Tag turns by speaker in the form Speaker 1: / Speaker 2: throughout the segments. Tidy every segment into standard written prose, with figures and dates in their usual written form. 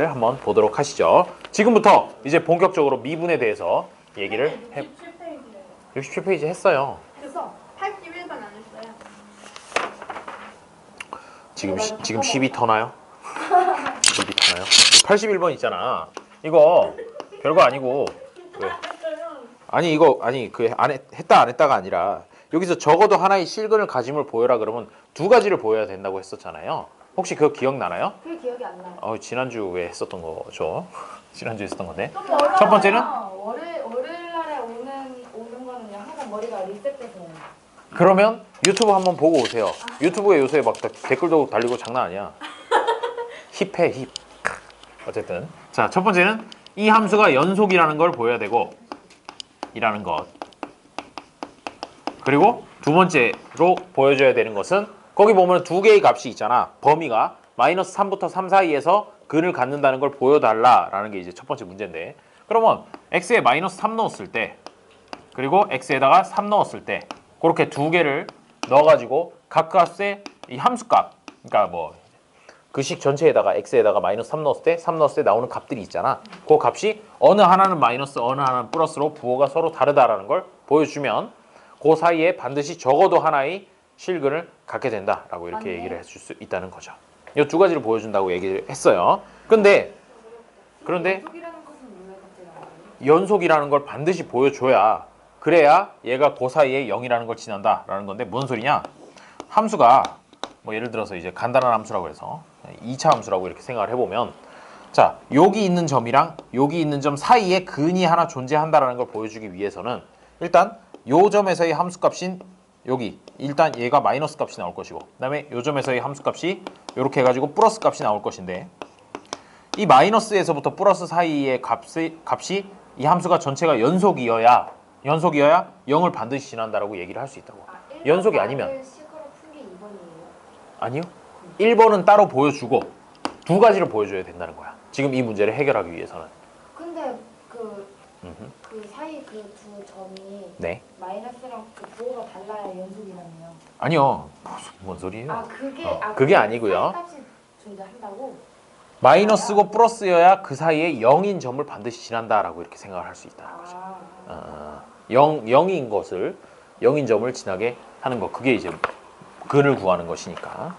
Speaker 1: 한번 보도록 하시죠. 지금부터 이제 본격적으로 미분에 대해서 얘기를 해. 67페이지 했어요.
Speaker 2: 그래서 81번 안 했어요.
Speaker 1: 지금 12 터나요? 12 터나요? 81번 있잖아. 이거 별거 아니고. 왜? 아니 이거 아니 그 했다 안 했다가 아니라 여기서 적어도 하나의 실근을 가짐을 보여라 그러면 두 가지를 보여야 된다고 했었잖아요. 혹시 그거 기억나나요?
Speaker 2: 그게 기억이 안 나요.
Speaker 1: 지난주에 했었던 거죠. 지난주에 했었던 건데.
Speaker 2: 첫
Speaker 1: 번째는?
Speaker 2: 월요일 날에 오는 거는요. 항상 머리가 리셋돼서요.
Speaker 1: 그러면 유튜브 한번 보고 오세요. 유튜브에 요새 막 댓글도 달리고 장난 아니야. 힙해 힙. 어쨌든 자, 첫 번째는 이 함수가 연속이라는 걸 보여야 되고 이라는 것. 그리고 두 번째로 보여줘야 되는 것은 거기 보면 두 개의 값이 있잖아. 범위가 마이너스 3부터 3 사이에서 근을 갖는다는 걸 보여달라라는 게 이제 첫 번째 문제인데, 그러면 x에 마이너스 3 넣었을 때 그리고 x에다가 3 넣었을 때 그렇게 두 개를 넣어가지고 각 값의 이 함수값, 그러니까 뭐 그 식 전체에다가 x에다가 마이너스 3 넣었을 때 3 넣었을 때 나오는 값들이 있잖아. 그 값이 어느 하나는 마이너스 어느 하나는 플러스로 부호가 서로 다르다라는 걸 보여주면 그 사이에 반드시 적어도 하나의 실근을 갖게 된다라고 이렇게 얘기를 해줄 수 있다는 거죠. 이 두 가지를 보여준다고 얘기를 했어요. 그런데
Speaker 2: 연속이라는 것은 왜 갑자기 안 나와요?
Speaker 1: 연속이라는 걸 반드시 보여줘야 그래야 얘가 그 사이에 0이라는 걸 지난다라는 건데, 뭔 소리냐? 함수가 뭐 예를 들어서 이제 간단한 함수라고 해서 2차 함수라고 이렇게 생각을 해보면, 자, 여기 있는 점이랑 여기 있는 점 사이에 근이 하나 존재한다라는 걸 보여주기 위해서는 일단 요 점에서의 함수값인 여기 일단 얘가 마이너스 값이 나올 것이고, 그 다음에 요 점에서의 함수값이 이렇게 해가지고 플러스 값이 나올 것인데, 이 마이너스에서부터 플러스 사이의 값이 이 함수가 전체가 연속이어야 0을 반드시 지난다라고 얘기를 할 수 있다고. 연속이 아니면
Speaker 2: 식으로 푼 게 2번이에요?
Speaker 1: 아니요. 1번은 따로 보여주고 두 가지를 보여줘야 된다는 거야. 지금 이 문제를 해결하기 위해서는.
Speaker 2: 근데 그 사이 그 두 점이
Speaker 1: 네.
Speaker 2: 마이너스랑 그 부호가 달라야 연속이라네요.
Speaker 1: 아니요. 뭔 소리예요? 그게 아니고요.
Speaker 2: 사이 값이 존재한다고?
Speaker 1: 마이너스고 플러스여야 그 사이에 0인 점을 반드시 지난다라고 이렇게 생각을 할 수 있다는 거죠. 0인 것을 0인 점을 지나게 하는 것, 그게 이제 근을 구하는 것이니까.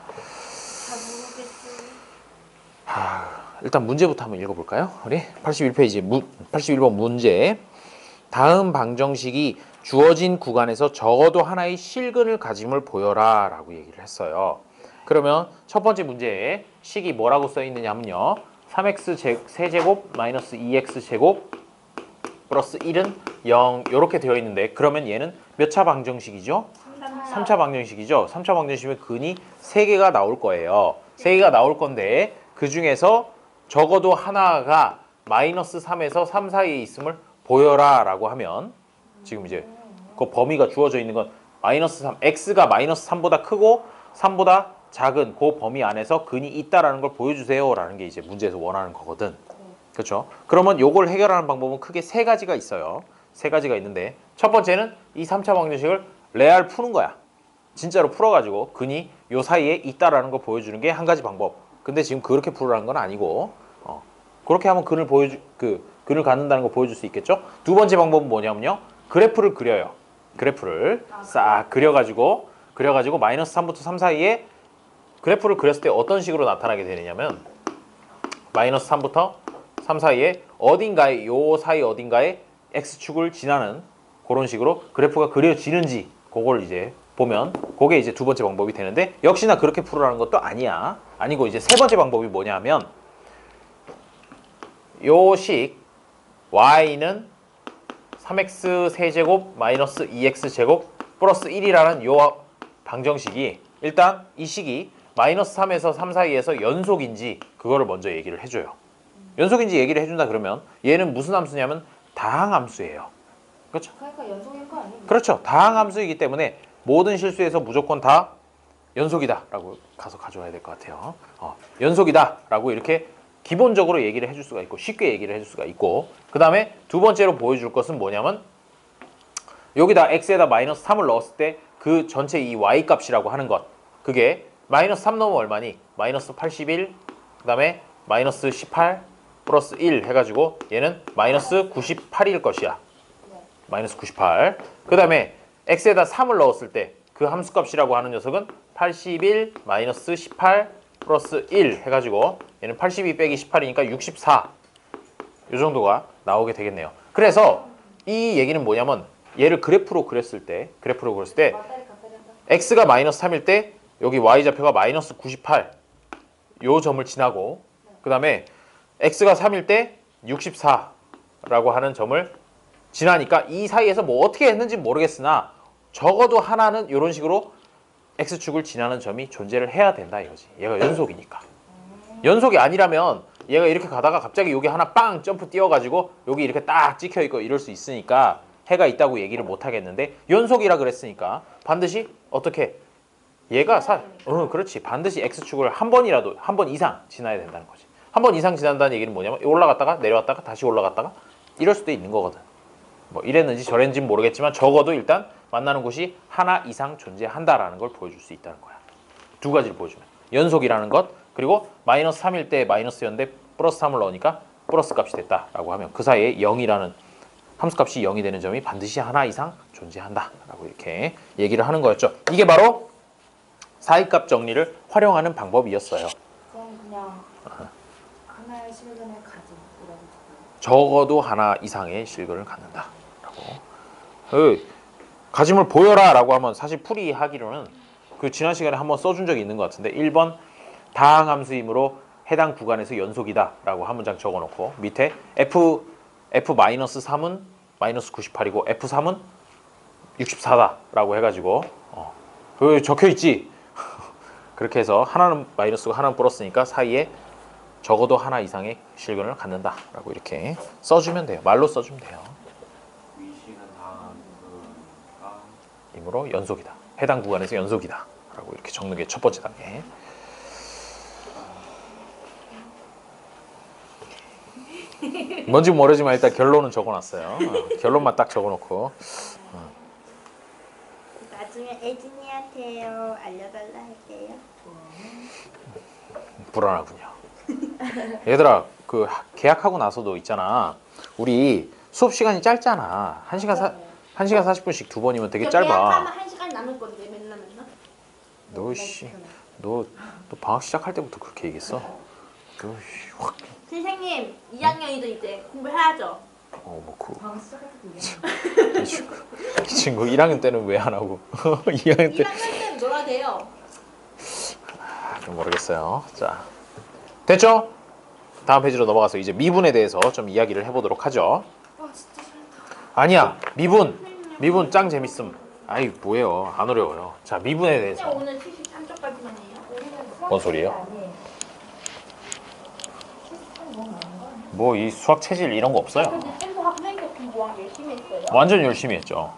Speaker 1: 일단 문제부터 한번 읽어볼까요? 우리 81페이지 81번 문제. 다음 방정식이 주어진 구간에서 적어도 하나의 실근을 가짐을 보여라 라고 얘기를 했어요. 그러면 첫 번째 문제에 식이 뭐라고 써 있느냐면요, 3x 세제곱 마이너스 2x 제곱 플러스 1은 0 이렇게 되어 있는데, 그러면 얘는 몇 차 방정식이죠? 3차 방정식이죠. 3차 방정식이면 근이 3개가 나올 거예요. 3개가 나올 건데 그 중에서 적어도 하나가 마이너스 3에서 3 사이에 있음을 보여라 라고 하면, 지금 이제 그 범위가 주어져 있는 건 마이너스 3, x가 마이너스 3보다 크고 3보다 작은 그 범위 안에서 근이 있다라는 걸 보여주세요 라는 게 이제 문제에서 원하는 거거든. 그렇죠? 그러면 요걸 해결하는 방법은 크게 세 가지가 있어요. 세 가지가 있는데, 첫 번째는 이 3차 방정식을 레알 푸는 거야. 진짜로 풀어가지고 근이 요 사이에 있다라는 걸 보여주는 게 한 가지 방법. 근데 지금 그렇게 풀으라는 건 아니고, 그렇게 하면 근을 갖는다는 걸 보여줄 수 있겠죠? 두 번째 방법은 뭐냐면요, 그래프를 그려요. 그래프를 싹 그려가지고 마이너스 3부터 3 사이에 그래프를 그렸을 때 어떤 식으로 나타나게 되느냐면, 마이너스 3부터 3 사이에 어딘가에, 요 사이 어딘가에 x축을 지나는 그런 식으로 그래프가 그려지는지 그걸 이제 보면 그게 이제 두 번째 방법이 되는데, 역시나 그렇게 풀으라는 것도 아니고 이제 세 번째 방법이 뭐냐면, 요 식 y는 3x 세제곱 마이너스 2x 제곱 플러스 1이라는 요 방정식이, 일단 이 식이 마이너스 3에서 3 사이에서 연속인지 그거를 먼저 얘기를 해줘요. 연속인지 얘기를 해준다 그러면 얘는 무슨 함수냐면 다항함수예요. 그렇죠?
Speaker 2: 그러니까 연속일 거 아니에요?
Speaker 1: 그렇죠. 다항함수이기 때문에 모든 실수에서 무조건 다 연속이다 라고 가서 가져와야 될 것 같아요. 연속이다 라고 이렇게 기본적으로 얘기를 해줄 수가 있고, 쉽게 얘기를 해줄 수가 있고, 그 다음에 두 번째로 보여줄 것은 뭐냐면, 여기다 x에다 마이너스 3을 넣었을 때 그 전체 이 y 값이라고 하는 것, 그게 마이너스 3 넣으면 얼마니? 마이너스 81, 그 다음에 마이너스 18 플러스 1 해가지고 얘는 마이너스 98일 것이야.
Speaker 2: 네.
Speaker 1: 마이너스 98. 그 다음에 x에다 3을 넣었을 때 그 함수값이라고 하는 녀석은 81 마이너스 18 플러스 1 해가지고 얘는 82 빼기 18이니까 64. 이 정도가 나오게 되겠네요. 그래서 이 얘기는 뭐냐면 얘를 그래프로 그렸을 때 x가 마이너스 3일 때 여기 y좌표가 마이너스 98 요 점을 지나고 그 다음에 x가 3일 때 64라고 하는 점을 지나니까 이 사이에서 뭐 어떻게 했는지 모르겠으나 적어도 하나는 이런 식으로 x축을 지나는 점이 존재를 해야 된다 이거지. 얘가 연속이니까. 연속이 아니라면 얘가 이렇게 가다가 갑자기 여기 하나 빵 점프 뛰어가지고 여기 이렇게 딱 찍혀있고 이럴 수 있으니까 해가 있다고 얘기를 못 하겠는데 연속이라 그랬으니까 반드시 어떻게 얘가 그렇지. 반드시 x축을 한 번이라도 한 번 이상 지나야 된다는 거지. 한 번 이상 지난다는 얘기는 뭐냐면 올라갔다가 내려왔다가 다시 올라갔다가 이럴 수도 있는 거거든. 뭐 이랬는지 저랬는지는 모르겠지만 적어도 일단 만나는 곳이 하나 이상 존재한다라는 걸 보여줄 수 있다는 거야. 두 가지를 보여주면 연속이라는 것 그리고 마이너스 3일 때 마이너스였는데 플러스 3을 넣으니까 플러스 값이 됐다라고 하면 그 사이에 0이라는 함수값이 0이 되는 점이 반드시 하나 이상 존재한다라고 이렇게 얘기를 하는 거였죠. 이게 바로 사이값 정리를 활용하는 방법이었어요.
Speaker 2: 그럼 그냥 하나의 실근을 가짐이라고
Speaker 1: 적어도 하나 이상의 실근을 갖는다라고. 가짐을 보여라라고 하면 사실 풀이하기로는 그 지난 시간에 한번 써준 적이 있는 것 같은데 1번 다항함수이므로 해당 구간에서 연속이다라고 한 문장 적어놓고 밑에 f-3은 마이너스 98이고 f3은 64다라고 해가지고 그 적혀있지. 그렇게 해서 하나는 마이너스고 하나는 플러스니까 사이에 적어도 하나 이상의 실근을 갖는다라고 이렇게 써주면 돼요. 말로 써주면 돼요. 이므로 연속이다. 해당 구간에서 연속이다. 라고 이렇게 적는 게 첫 번째 단계. 뭔지 모르지만 일단 결론은 적어놨어요. 결론만 딱 적어놓고.
Speaker 3: 나중에 애진이한테요 알려달라 할게요.
Speaker 1: 불안하군요. 얘들아, 그 계약하고 나서도 있잖아. 우리 수업 시간이 짧잖아. 1시간 40분씩 두 번이면 되게 짧아.
Speaker 3: 계약하면 1시간 남을 건데 맨날.
Speaker 1: 너 방학 시작할 때부터 그렇게 얘기했어? 너 확.
Speaker 3: 선생님 2학년이도 이제 공부해야죠.
Speaker 2: 방학 시작할 때도
Speaker 1: 이 친구 1학년 때는 왜 안 하고 2학년 때
Speaker 3: 2학년 때는 놀아야 돼요.
Speaker 1: 좀 모르겠어요. 자, 됐죠? 다음 페이지로 넘어가서 이제 미분에 대해서 좀 이야기를 해보도록 하죠.
Speaker 2: 아 진짜 싫다.
Speaker 1: 아니야, 미분 짱 재밌음. 아이 뭐예요? 안 어려워요. 자, 미분에 대해서.
Speaker 3: 오늘 73쪽까지만 해요.
Speaker 1: 뭔 소리예요?
Speaker 2: 아니에요.
Speaker 1: 뭐 이 수학 체질 이런 거 없어요.
Speaker 3: 근데 쌤도 학생들 공부왕 열심히 했어요.
Speaker 1: 완전 열심히 했죠.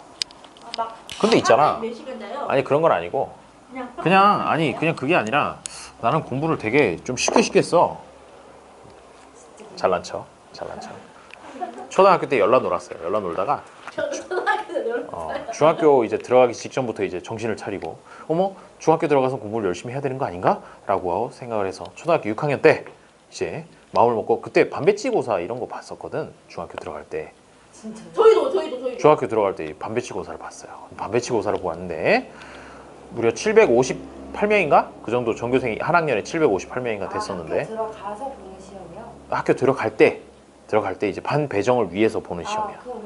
Speaker 3: 막
Speaker 1: 근데 있잖아.
Speaker 3: 몇 시간 자요?
Speaker 1: 아니 그런 건 아니고 그냥 그게 아니라 나는 공부를 되게 좀 쉽게 써. 잘난 척. 초등학교 때 열나 놀았어요. 열나 놀다가
Speaker 3: 초등학교에서 열었어요.
Speaker 1: 중학교 이제 들어가기 직전부터 이제 정신을 차리고 어머 중학교 들어가서 공부를 열심히 해야 되는 거 아닌가? 라고 생각을 해서 초등학교 6학년 때 이제 마음을 먹고 그때 반배치고사 이런 거 봤었거든. 중학교 들어갈 때.
Speaker 2: 진짜요?
Speaker 3: 저희도.
Speaker 1: 중학교 들어갈 때 반배치고사를 봤어요. 반배치고사를 보았는데 무려 758명인가? 그 정도 전교생이 한 학년에 758명인가 됐었는데
Speaker 2: 학교 들어가서 보는 시험이요?
Speaker 1: 학교 들어갈 때 이제 반 배정을 위해서 보는 시험이야.
Speaker 2: 그거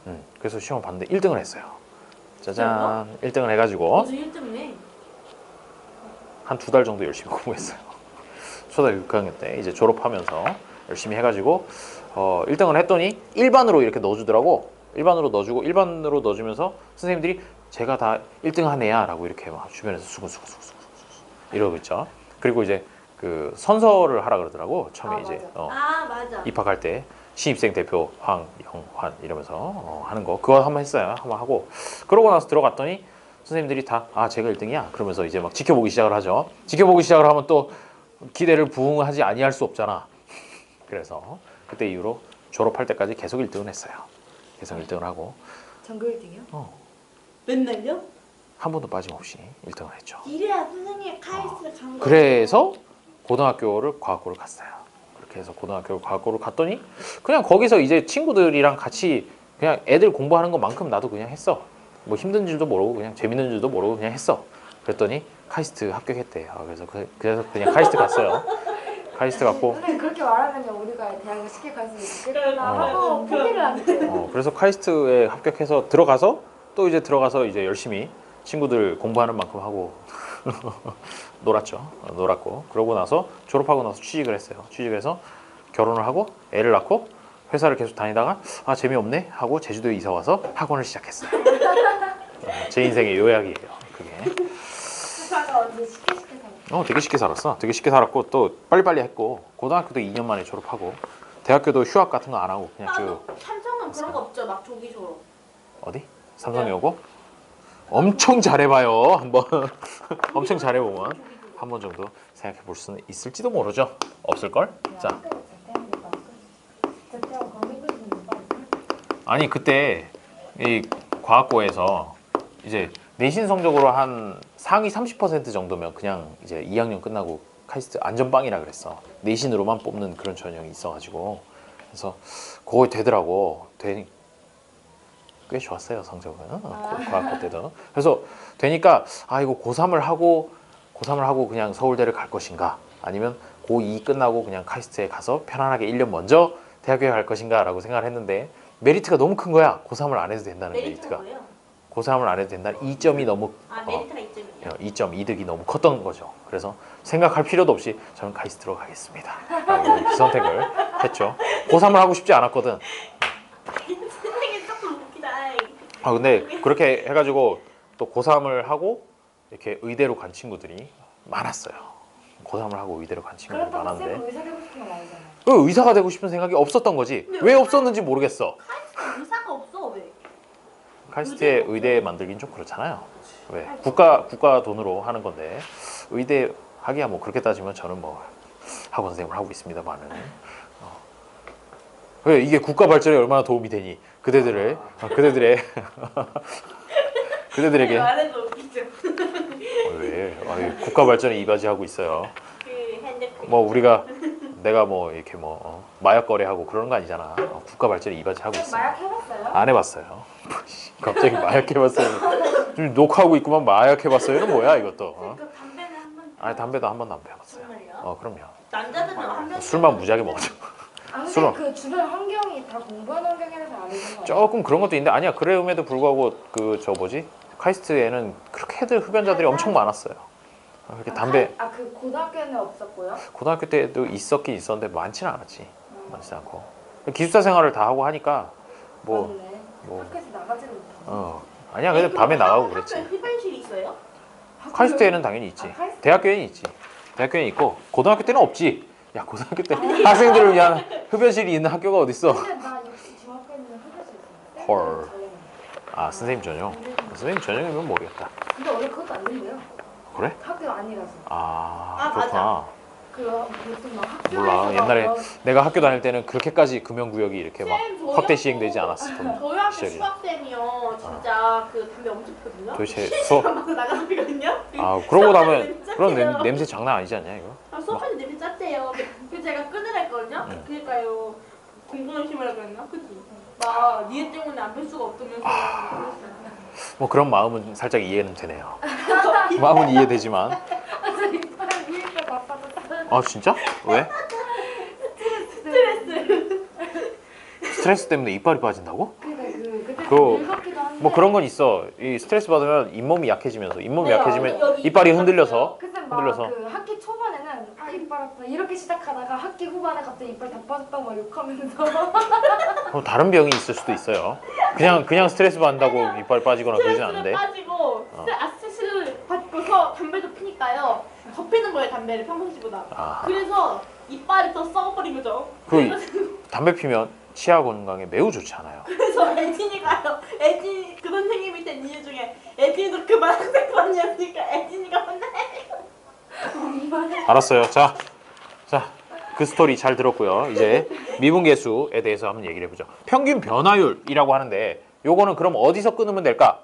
Speaker 2: 우리
Speaker 1: 그래서 시험을 봤는데 1등을 했어요. 짜잔, 1등을 해가지고
Speaker 3: 무슨 1등이네.
Speaker 1: 한 2달 정도 열심히 공부했어요. 초등학교 6학년 때 이제 졸업하면서 열심히 해가지고 1등을 했더니 일반으로 이렇게 넣어주더라고. 일반으로 넣어주면서 선생님들이 제가 다 1등 한 애야 라고 이렇게 막 주변에서 수근수근 이러고 있죠. 그리고 이제 그 선서를 하라 그러더라고. 처음에 이제
Speaker 3: 맞아.
Speaker 1: 입학할 때 신입생 대표 황영환 이러면서 하는 거 그거 한번 했어요. 한번 하고 그러고 나서 들어갔더니 선생님들이 다 제가 1등이야 그러면서 이제 막 지켜보기 시작을 하죠. 지켜보기 시작을 하면 또 기대를 부응하지 아니할 수 없잖아. 그래서 그때 이후로 졸업할 때까지 계속 1등을 했어요. 계속 1등을 하고
Speaker 2: 전교 1등이요?
Speaker 3: 맨날요?
Speaker 1: 한 번도 빠짐없이 1등을 했죠.
Speaker 3: 이래야 선생님 카이스트 간 거.
Speaker 1: 그래서 고등학교를 과학고를 갔어요. 이렇게 해서 고등학교 과학고를 갔더니 그냥 거기서 이제 친구들이랑 같이 그냥 애들 공부하는 것만큼 나도 그냥 했어. 뭐 힘든 줄도 모르고 그냥 재밌는 줄도 모르고 그냥 했어. 그랬더니 카이스트 합격했대. 그래서 그냥 카이스트 갔어요. 카이스트 갔고
Speaker 2: 선생님 그렇게 말하면 우리가 대학을 쉽게 갈 수 있겠구나
Speaker 1: 어.
Speaker 2: 하고 포기를 하는데
Speaker 1: 그래서 카이스트에 합격해서 들어가서 또 이제 들어가서 이제 열심히 친구들 공부하는 만큼 하고 놀았죠. 놀았고 그러고 나서 졸업하고 나서 취직을 했어요. 취직을 해서 결혼을 하고 애를 낳고 회사를 계속 다니다가 아 재미없네 하고 제주도에 이사 와서 학원을 시작했어요. 제 인생의 요약이에요. 그게.
Speaker 2: 회사가 언제 쉽게 살았어.
Speaker 1: 되게 쉽게 살았어. 되게 쉽게 살았고 또 빨리빨리 했고 고등학교도 2년 만에 졸업하고 대학교도 휴학 같은 거 안 하고 그냥 쭉
Speaker 3: 삼성은 그런 거 없죠. 막 조기졸업.
Speaker 1: 어디? 삼성이 오고? 엄청 잘해봐요. 한번 엄청 잘해보면 한 번 정도 생각해 볼 수는 있을지도 모르죠. 없을걸? 자, 아니 그때 이 과학고에서 이제 내신 성적으로 한 상위 30% 정도면 그냥 이제 2학년 끝나고 카이스트 안전빵이라 그랬어. 내신으로만 뽑는 그런 전형이 있어가지고 그래서 그거 되더라고. 꽤 좋았어요 성적은 과학고 때도. 그래서 되니까 아 이거 고3을 하고 그냥 서울대를 갈 것인가 아니면 고2 끝나고 그냥 카이스트에 가서 편안하게 1년 먼저 대학교에 갈 것인가 라고 생각을 했는데 메리트가 너무 큰 거야. 고3을 안 해도 된다는
Speaker 3: 메리트가
Speaker 1: 메리트가.
Speaker 3: 뭐예요?
Speaker 1: 고3을 안 해도 된다는 이점이 너무
Speaker 3: 메리트가 2점이에요.
Speaker 1: 2점 이득이 너무 컸던 거죠. 그래서 생각할 필요도 없이 저는 카이스트로 가겠습니다 라고 그 선택을 했죠. 고3을 하고 싶지 않았거든.
Speaker 3: 선생님 조금 웃기다.
Speaker 1: 근데 그렇게 해가지고 또 고3을 하고 이렇게 의대로 간 친구들이 많았어요. 고3을 하고 의대로 간 친구들이
Speaker 2: 그렇다고
Speaker 1: 많았는데
Speaker 2: 쌤 의사 되고 싶은 건 아니잖아요.
Speaker 1: 의사가 되고 싶은 생각이 없었던 거지. 왜 없었는지 모르겠어.
Speaker 3: 의사가 없어 왜?
Speaker 1: 카이스트에 의대 만들긴 좀 그렇잖아요. 왜 국가 돈으로 하는 건데 의대 하기야 뭐 그렇게 따지면 저는 뭐 학원 선생님을 하고 있습니다만은 왜 이게 국가 발전에 얼마나 도움이 되니 그대들의 그대들에게
Speaker 3: 말해도 웃기죠.
Speaker 1: 왜 국가 발전에 이바지하고 있어요.
Speaker 3: 그 핸드폰.
Speaker 1: 뭐 내가 뭐 이렇게 뭐 마약 거래하고 그러는 거 아니잖아. 국가 발전에 이바지하고 있어.
Speaker 2: 마약 해봤어요?
Speaker 1: 안 해봤어요. 갑자기 마약 해봤어요. 지금 녹화하고 있구만 마약 해봤어요는 뭐야 이것도.
Speaker 3: 그 담배는 한 번.
Speaker 1: 아니 담배도 한 번도 안 해봤어요.
Speaker 3: 정말요?
Speaker 1: 그럼요.
Speaker 3: 남자들은 한 명.
Speaker 1: 술만 무지하게 먹었죠.
Speaker 2: 아
Speaker 1: 술은-
Speaker 2: 근데 그 주변 환경이 다 공부하는 환경이라서 안 되는 거
Speaker 1: 조금 그런 것도 있는데 아니야 그럼에도 불구하고 그 저 뭐지 카이스트에는 그렇게 해들 흡연자들이 엄청 많았어요. 그렇게 담배
Speaker 2: 그 고등학교에는 없었고요?
Speaker 1: 고등학교 때도 있었긴 있었는데 많지는 않았지. 많지 않고 기숙사 생활을 다 하고 하니까 뭐
Speaker 2: 맞네.
Speaker 1: 뭐.
Speaker 2: 학교에서 나가지를 못하고
Speaker 1: 아니야 근데 밤에 나가고 그랬지.
Speaker 3: 학교에 흡연실이 있어요?
Speaker 1: 카이스트에는 당연히 있지.
Speaker 2: 아, 카이스트?
Speaker 1: 대학교에는 있지. 대학교에는 있고 고등학교 때는 없지. 야 고등학교 때 학생들을 위한 흡연실이 있는 학교가 어딨어?
Speaker 2: 근데 나 역시 중학교에는 흡연실 있었어.
Speaker 1: 헐. 아 선생님 전용. 선생님 전용이면 모르겠다.
Speaker 2: 근데 원래 그것도 안 된대요.
Speaker 1: 그래?
Speaker 2: 학교 아니라서.
Speaker 1: 아
Speaker 3: 아,
Speaker 1: 그렇구나.
Speaker 2: 무슨 막 학교에서
Speaker 1: 몰라.
Speaker 2: 막
Speaker 1: 옛날에
Speaker 2: 뭐-
Speaker 1: 내가 학교 다닐 때는 그렇게까지 금연구역이 이렇게 막
Speaker 3: 쌤, 저희
Speaker 1: 확대
Speaker 3: 학교-
Speaker 1: 시행되지 않았었던
Speaker 3: 저희 학교
Speaker 1: 시절이.
Speaker 3: 수학쌤이요 진짜 그 담배 엄청 피거든요.
Speaker 1: 도대체 수업
Speaker 3: 막 나가서 피거든요.
Speaker 1: 그러고 나면
Speaker 3: 냄새
Speaker 1: 그런
Speaker 3: 짜대요.
Speaker 1: 냄새 장난 아니지 않냐 이거?
Speaker 3: 수업할 때 냄새 짰대요. 그래서 제가 끊으라 했거든요.
Speaker 1: 응.
Speaker 3: 그러니까요 공부는 심하라 그랬나? 그치? 막 니네 때문에 안 뺄 수가 없다면서 그랬어요.
Speaker 1: 뭐 그런 마음은 살짝 이해는 되네요. 마음은 이해되지만
Speaker 2: 저 이빨 위에가 바빠졌어.
Speaker 1: 아 진짜? 왜? 스트레스 때문에 이빨이 빠진다고?
Speaker 2: 그러니까 그때
Speaker 1: 그거
Speaker 2: 늙었기도 한데.
Speaker 1: 뭐 그런 건 있어. 이 스트레스 받으면 잇몸이 약해지면서 잇몸이
Speaker 3: 네,
Speaker 1: 약해지면
Speaker 3: 여기
Speaker 1: 이빨이
Speaker 3: 이빨이
Speaker 1: 흔들려서
Speaker 2: 그때
Speaker 1: 흔들려서
Speaker 2: 막그 학기 초반에는 아 이빨 아파 이렇게 시작하다가 학기 후반에 갑자기 이빨 다 빠졌다고 막 욕하면서
Speaker 1: 다른 병이 있을 수도 있어요. 그냥 스트레스 받는다고 이빨 빠지거나 그러진
Speaker 3: 스트레스를
Speaker 1: 않은데.
Speaker 3: 빠지고 스트레스를 받고서 담배도 피니까요. 더 피는 거예요 담배를 평상시보다.
Speaker 1: 아.
Speaker 3: 그래서 이빨이 더 썩어버린 거죠.
Speaker 1: 그 담배 피면 치아 건강에 매우 좋지 않아요.
Speaker 3: 그래서 애진이가요. 애진 그 선생님이 된 이유 중에 애진이도 그만 학생 아니었으니까 애진이가 혼나요.
Speaker 1: 알았어요. 자, 그 스토리 잘 들었고요. 이제 미분계수에 대해서 한번 얘기를 해보죠. 평균 변화율이라고 하는데 요거는 그럼 어디서 끊으면 될까?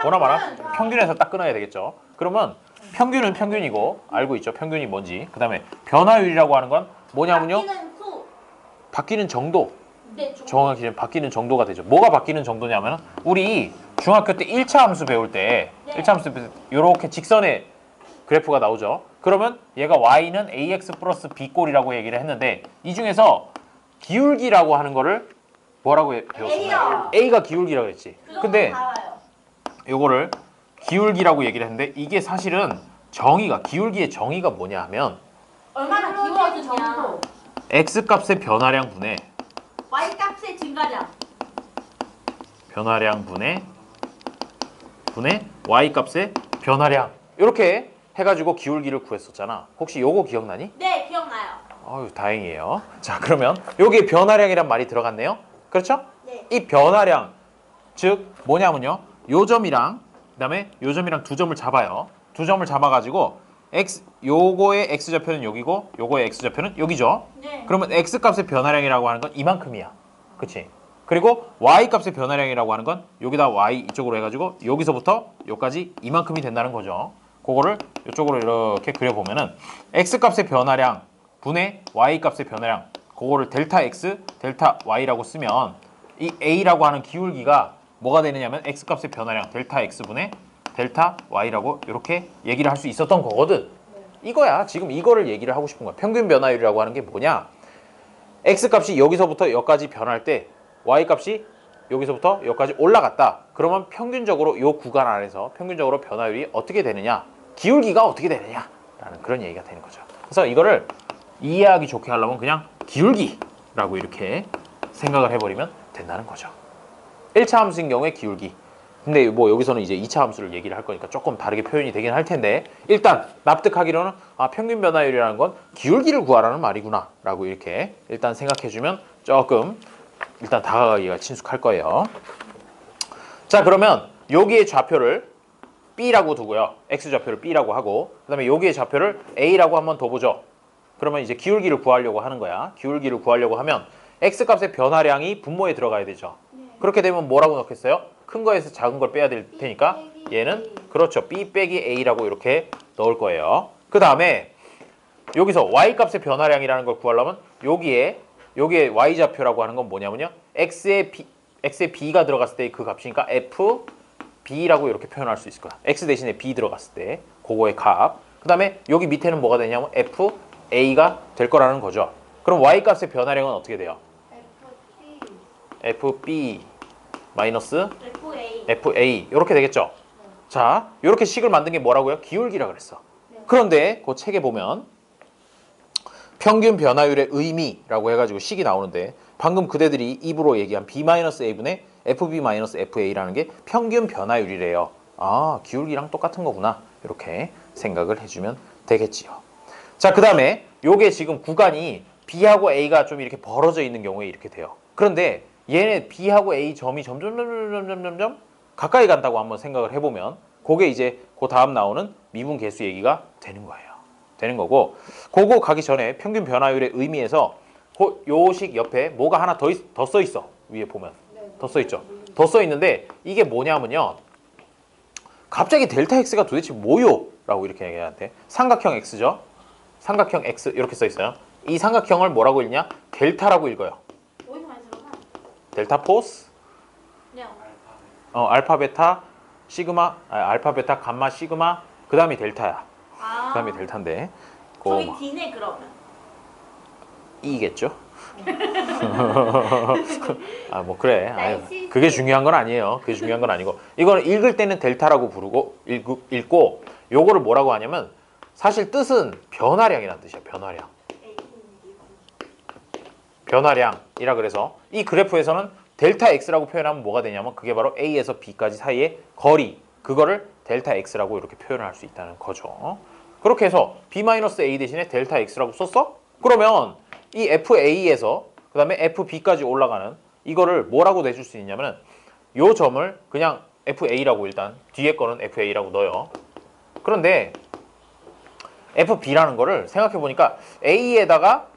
Speaker 1: 보나마나 평균에서 딱 끊어야 되겠죠. 그러면 평균은 평균이고 알고 있죠. 평균이 뭔지. 그 다음에 변화율이라고 하는 건 뭐냐면요.
Speaker 3: 바뀌는 수.
Speaker 1: 바뀌는 정도.
Speaker 3: 네,
Speaker 1: 정확히 바뀌는 정도가 되죠. 뭐가 바뀌는 정도냐면 우리 중학교 때 1차 함수 배울 때
Speaker 3: 네.
Speaker 1: 1차 함수 배울 때 이렇게 직선의 그래프가 나오죠. 그러면 얘가 y는 ax 플러스 b꼴이라고 얘기를 했는데 이 중에서 기울기라고 하는 거를 뭐라고 배웠어요?
Speaker 3: A요.
Speaker 1: a가 기울기라고 했지. 근데
Speaker 3: 다 알아요.
Speaker 1: 요거를 기울기라고 얘기를 했는데 이게 사실은 정의가 기울기의 정의가 뭐냐 하면
Speaker 3: 얼마나 기울어지냐.
Speaker 1: x 값의 변화량 분의
Speaker 3: y 값의 증가량.
Speaker 1: 변화량 분의 y 값의 변화량 이렇게 해가지고 기울기를 구했었잖아. 혹시 요거 기억나니?
Speaker 3: 네, 기억나요.
Speaker 1: 아유 다행이에요. 자 그러면 여기에 변화량이란 말이 들어갔네요. 그렇죠?
Speaker 3: 네.
Speaker 1: 이 변화량 즉 뭐냐면요. 요 점이랑 그다음에 요 점이랑 두 점을 잡아요. 두 점을 잡아가지고 요거의 x 좌표는 여기고 요거의 x 좌표는 여기죠.
Speaker 3: 네.
Speaker 1: 그러면 x 값의 변화량이라고 하는 건 이만큼이야. 그치? 그리고 y 값의 변화량이라고 하는 건 여기다 y 이쪽으로 해가지고 여기서부터 여기까지 이만큼이 된다는 거죠. 그거를 이쪽으로 이렇게 그려보면은 x 값의 변화량 분의 y 값의 변화량 그거를 델타 x, 델타 y라고 쓰면 이 a라고 하는 기울기가 뭐가 되느냐면 x 값의 변화량 델타 x 분의 델타 y라고 이렇게 얘기를 할 수 있었던 거거든. 이거야. 지금 이거를 얘기를 하고 싶은 거야. 평균 변화율이라고 하는 게 뭐냐? x 값이 여기서부터 여기까지 변할 때 y 값이 여기서부터 여기까지 올라갔다. 그러면 평균적으로 이 구간 안에서 평균적으로 변화율이 어떻게 되느냐? 기울기가 어떻게 되느냐? 라는 그런 얘기가 되는 거죠. 그래서 이거를 이해하기 좋게 하려면 그냥 기울기라고 이렇게 생각을 해버리면 된다는 거죠. 1차 함수인 경우에 기울기. 근데 뭐 여기서는 이제 2차 함수를 얘기를 할 거니까 조금 다르게 표현이 되긴 할 텐데 일단 납득하기로는 아 평균 변화율이라는 건 기울기를 구하라는 말이구나 라고 이렇게 일단 생각해주면 조금 일단 다가가기가 친숙할 거예요. 자 그러면 여기의 좌표를 B라고 두고요. X좌표를 B라고 하고 그 다음에 여기의 좌표를 A라고 한번 더 보죠. 그러면 이제 기울기를 구하려고 하는 거야. 기울기를 구하려고 하면 X값의 변화량이 분모에 들어가야 되죠. 그렇게 되면 뭐라고 넣겠어요? 큰 거에서 작은 걸 빼야 될 테니까 얘는 그렇죠. B 빼기 A라고 이렇게 넣을 거예요. 그 다음에 여기서 Y값의 변화량이라는 걸 구하려면 여기에 Y좌표라고 하는 건 뭐냐면요. X에 B가 들어갔을 때 그 값이니까 F B라고 이렇게 표현할 수 있을 거야. X 대신에 B 들어갔을 때 그거의 값. 그 다음에 여기 밑에는 뭐가 되냐면 F A가 될 거라는 거죠. 그럼 Y값의 변화량은 어떻게 돼요? FB 마이너스 FA 이렇게 되겠죠. 자 이렇게 식을 만든 게 뭐라고요? 기울기라 그랬어. 그런데 그 책에 보면 평균 변화율의 의미라고 해가지고 식이 나오는데 방금 그대들이 입으로 얘기한 B-A분의 FB-FA라는 게 평균 변화율이래요. 아 기울기랑 똑같은 거구나 이렇게 생각을 해주면 되겠지요. 자 그 다음에 요게 지금 구간이 B하고 A가 좀 이렇게 벌어져 있는 경우에 이렇게 돼요. 그런데 얘네 B하고 A 점이 점점 가까이 간다고 한번 생각을 해보면 그게 이제 그 다음 나오는 미분 계수 얘기가 되는 거예요. 되는 거고 그거 가기 전에 평균 변화율의 의미에서 요 식 옆에 뭐가 하나 더 써 있어. 위에 보면 더 써 있죠. 더 써 있는데 이게 뭐냐면요. 갑자기 델타 X가 도대체 뭐요? 라고 이렇게 얘기하는데 삼각형 X죠. 삼각형 X 이렇게 써 있어요. 이 삼각형을 뭐라고 읽냐? 델타라고 읽어요.
Speaker 3: 어디서 많이 들어봐?
Speaker 1: 델타 포스
Speaker 3: 네.
Speaker 1: 알파 베타 시그마 알파 베타 감마 시그마 그 다음이 델타야.
Speaker 3: 아.
Speaker 1: 그 다음이 델타인데
Speaker 3: 저기 D네 그러면.
Speaker 1: E겠죠? 아 뭐 그래. 아유, 그게 중요한 건 아니에요. 그게 중요한 건 아니고 이거는 읽을 때는 델타라고 부르고 읽고 요거를 뭐라고 하냐면 사실 뜻은 변화량이라는 뜻이야. 변화량이라 그래서 이 그래프에서는 델타 X라고 표현하면 뭐가 되냐면 그게 바로 A에서 B까지 사이의 거리 그거를 델타 X라고 이렇게 표현을 할 수 있다는 거죠. 그렇게 해서 B-A 대신에 델타 X라고 썼어? 그러면 이 FA에서 그 다음에 FB까지 올라가는 이거를 뭐라고 내줄 수 있냐면 요 점을 그냥 FA라고 일단 뒤에 거는 FA라고 넣어요. 그런데 FB라는 거를 생각해 보니까 A에다가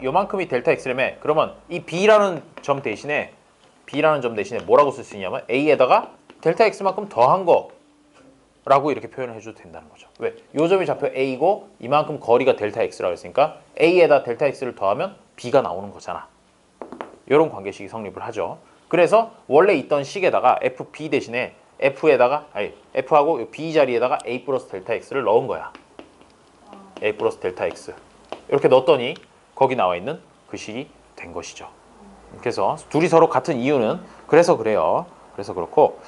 Speaker 1: 요만큼이 델타 X라며 그러면 이 B라는 점 대신에 뭐라고 쓸 수 있냐면 A에다가 델타 X만큼 더한 거 라고 이렇게 표현을 해줘도 된다는 거죠. 왜? 요 점이 좌표 A고 이만큼 거리가 델타 X라고 했으니까 A에다 델타 X를 더하면 B가 나오는 거잖아. 이런 관계식이 성립을 하죠. 그래서 원래 있던 식에다가 FB 대신에 F하고 B 자리에다가 A 플러스 델타 X를 넣은 거야. A 플러스 델타 X. 이렇게 넣었더니 거기 나와 있는 그 식이 된 것이죠. 그래서 둘이 서로 같은 이유는 그래서 그래요. 그래서 그렇고,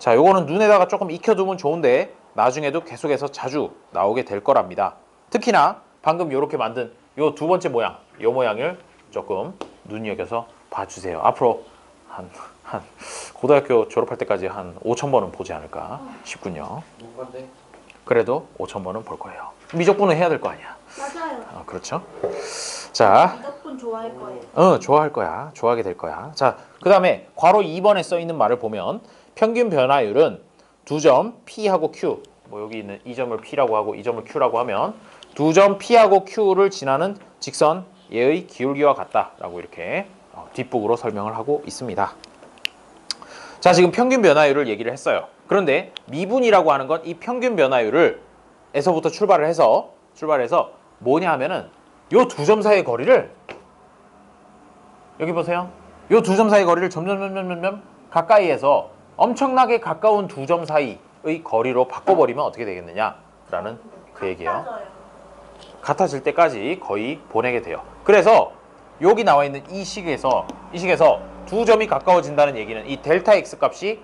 Speaker 1: 자, 요거는 눈에다가 조금 익혀두면 좋은데 나중에도 계속해서 자주 나오게 될 거랍니다. 특히나 방금 요렇게 만든 요 두 번째 모양, 요 모양을 조금 눈여겨서 봐주세요. 앞으로 한 고등학교 졸업할 때까지 한 5,000번은 보지 않을까 싶군요.
Speaker 4: 뭔데?
Speaker 1: 그래도 5,000번은 볼 거예요. 미적분은 해야 될 거 아니야.
Speaker 3: 맞아요.
Speaker 1: 그렇죠? 자,
Speaker 3: 무조건 좋아할 거예요.
Speaker 1: 좋아할 거야. 좋아하게 될 거야. 자, 그 다음에 괄호 2번에 써 있는 말을 보면 평균 변화율은 두 점 P하고 Q, 뭐 여기 있는 이 점을 P라고 하고 이 점을 Q라고 하면 두 점 P하고 Q를 지나는 직선 얘의 기울기와 같다라고 이렇게 뒷북으로 설명을 하고 있습니다. 자, 지금 평균 변화율을 얘기를 했어요. 그런데 미분이라고 하는 건 이 평균 변화율을 에서부터 출발을 해서 뭐냐 하면은 요 두 점 사이의 거리를 여기 보세요. 요 두 점 사이의 거리를 점점 가까이에서 엄청나게 가까운 두 점 사이의 거리로 바꿔버리면 어떻게 되겠느냐라는 그 얘기예요.
Speaker 3: 맞아요.
Speaker 1: 같아질 때까지 거의 보내게 돼요. 그래서 여기 나와 있는 이 식에서 두 점이 가까워진다는 얘기는 이 델타 X 값이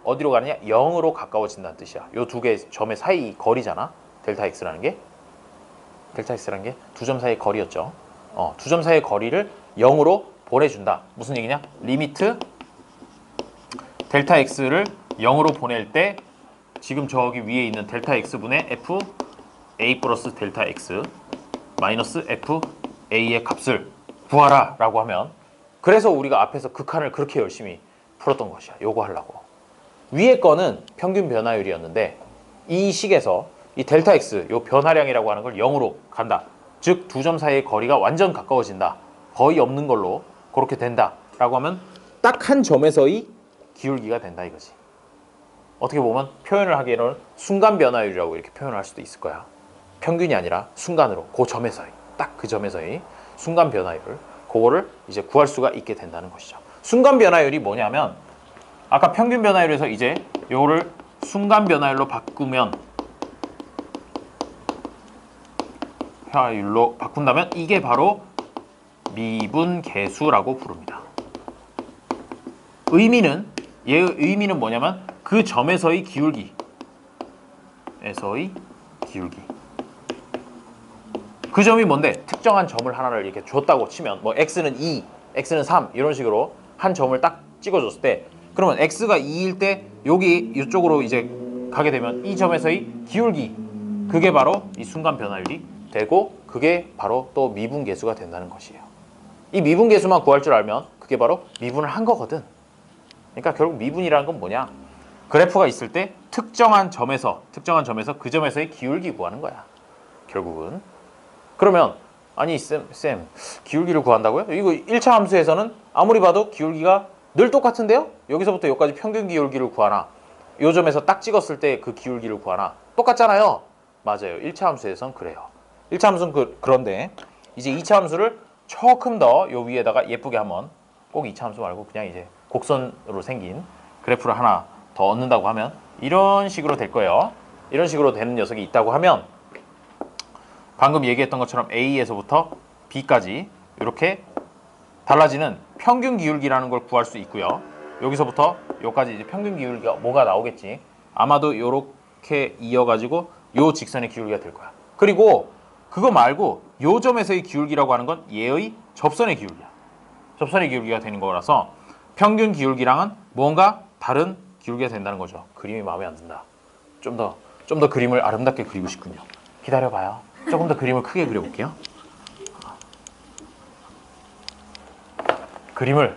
Speaker 1: 어디로 가느냐? 0으로 가까워진다는 뜻이야. 요 두 개의 점의 사이 거리잖아. 델타 X라는 게 두 점 사이의 거리였죠. 두 점 사이의 거리를 0으로 보내준다. 무슨 얘기냐? 리미트 델타 X를 0으로 보낼 때 지금 저기 위에 있는 델타 X분의 F A 플러스 델타 X 마이너스 F A의 값을 구하라 라고 하면, 그래서 우리가 앞에서 극한을 그렇게 열심히 풀었던 것이야. 요거 하려고. 위에 거는 평균 변화율이었는데 이 식에서 이 델타 X, 요 변화량이라고 하는 걸 0으로 간다. 즉 두 점 사이의 거리가 완전 가까워진다. 거의 없는 걸로 그렇게 된다 라고 하면 딱 한 점에서의 기울기가 된다 이거지. 어떻게 보면 표현을 하기에는 순간 변화율이라고 이렇게 표현을 할 수도 있을 거야. 평균이 아니라 순간으로 그 점에서의, 딱 그 점에서의 순간 변화율, 그거를 이제 구할 수가 있게 된다는 것이죠. 순간 변화율이 뭐냐면 아까 평균 변화율에서 이제 요거를 순간 변화율로 바꾼다면 이게 바로 미분계수라고 부릅니다. 얘의 의미는 뭐냐면 그 점에서의 기울기. 그 점이 뭔데? 특정한 점을 하나를 이렇게 줬다고 치면 뭐 x는 2, x는 3 이런 식으로 한 점을 딱 찍어줬을 때, 그러면 x가 2일 때 여기 이쪽으로 이제 가게 되면 이 점에서의 기울기, 그게 바로 이 순간 변화율이 되고 그게 바로 또 미분계수가 된다는 것이에요. 이 미분계수만 구할 줄 알면 그게 바로 미분을 한 거거든. 그러니까 결국 미분이라는 건 뭐냐? 그래프가 있을 때 특정한 점에서 그 점에서의 기울기 구하는 거야. 결국은. 그러면 아니 쌤 기울기를 구한다고요? 이거 1차 함수에서는 아무리 봐도 기울기가 늘 똑같은데요? 여기서부터 여기까지 평균 기울기를 구하나 요 점에서 딱 찍었을 때 그 기울기를 구하나 똑같잖아요. 맞아요. 1차 함수에선 그래요. 1차 함수는 그런데 이제 2차 함수를 조금 더 요 위에다가 예쁘게 한번, 꼭 2차 함수 말고 그냥 이제 곡선으로 생긴 그래프를 하나 더 얻는다고 하면 이런 식으로 될 거예요. 이런 식으로 되는 녀석이 있다고 하면 방금 얘기했던 것처럼 A에서부터 B까지 이렇게 달라지는 평균 기울기라는 걸 구할 수 있고요. 여기서부터 여기까지 이제 평균 기울기가 뭐가 나오겠지. 아마도 이렇게 이어가지고 요 직선의 기울기가 될 거야. 그리고 그거 말고 요 점에서의 기울기라고 하는 건 얘의 접선의 기울기야. 접선의 기울기가 되는 거라서 평균 기울기랑은 뭔가 다른 기울기가 된다는 거죠. 그림이 마음에 안 든다. 좀 더 그림을 아름답게 그리고 싶군요. 기다려봐요. 조금 더 그림을 크게 그려볼게요. 그림을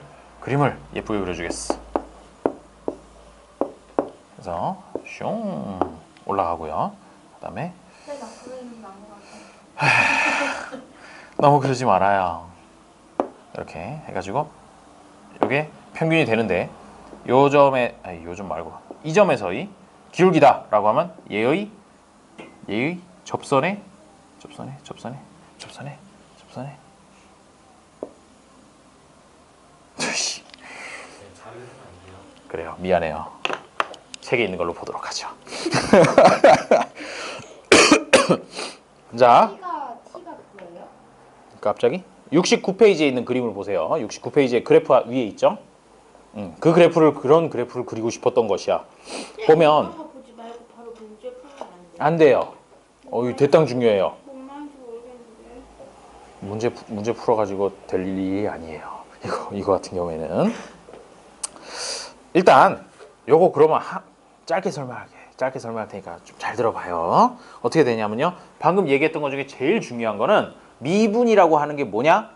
Speaker 1: 예쁘게 그려주겠어. 그래서 슝 올라가고요. 그다음에
Speaker 3: 제가 그리는 나무 같아요.
Speaker 1: 너무 그러지 말아요. 이렇게 해가지고 이게 평균이 되는데 요 점 말고 이 점에서의 기울기다라고 하면 얘의 접선의 그래요. 미안해요. 책에 있는 걸로 보도록 하죠. 자,
Speaker 2: T가 뭐예요?
Speaker 1: 갑자기 69페이지에 있는 그림을 보세요. 69페이지에 그래프 위에 있죠? 그 그래프를 그런 그래프를 그리고 싶었던 것이야. 보면
Speaker 3: 그거 보지 말고 바로 문제 풀면 안 돼.
Speaker 1: 안 돼요. 이거 대땅 중요해요.
Speaker 3: 뭔 말인지 모르겠는데.
Speaker 1: 문제 풀어가지고 될 일이 아니에요. 이거 같은 경우에는 일단 요거 그러면 짧게 설명할 테니까 좀 잘 들어봐요. 어떻게 되냐면요. 방금 얘기했던 것 중에 제일 중요한 거는 미분이라고 하는 게 뭐냐?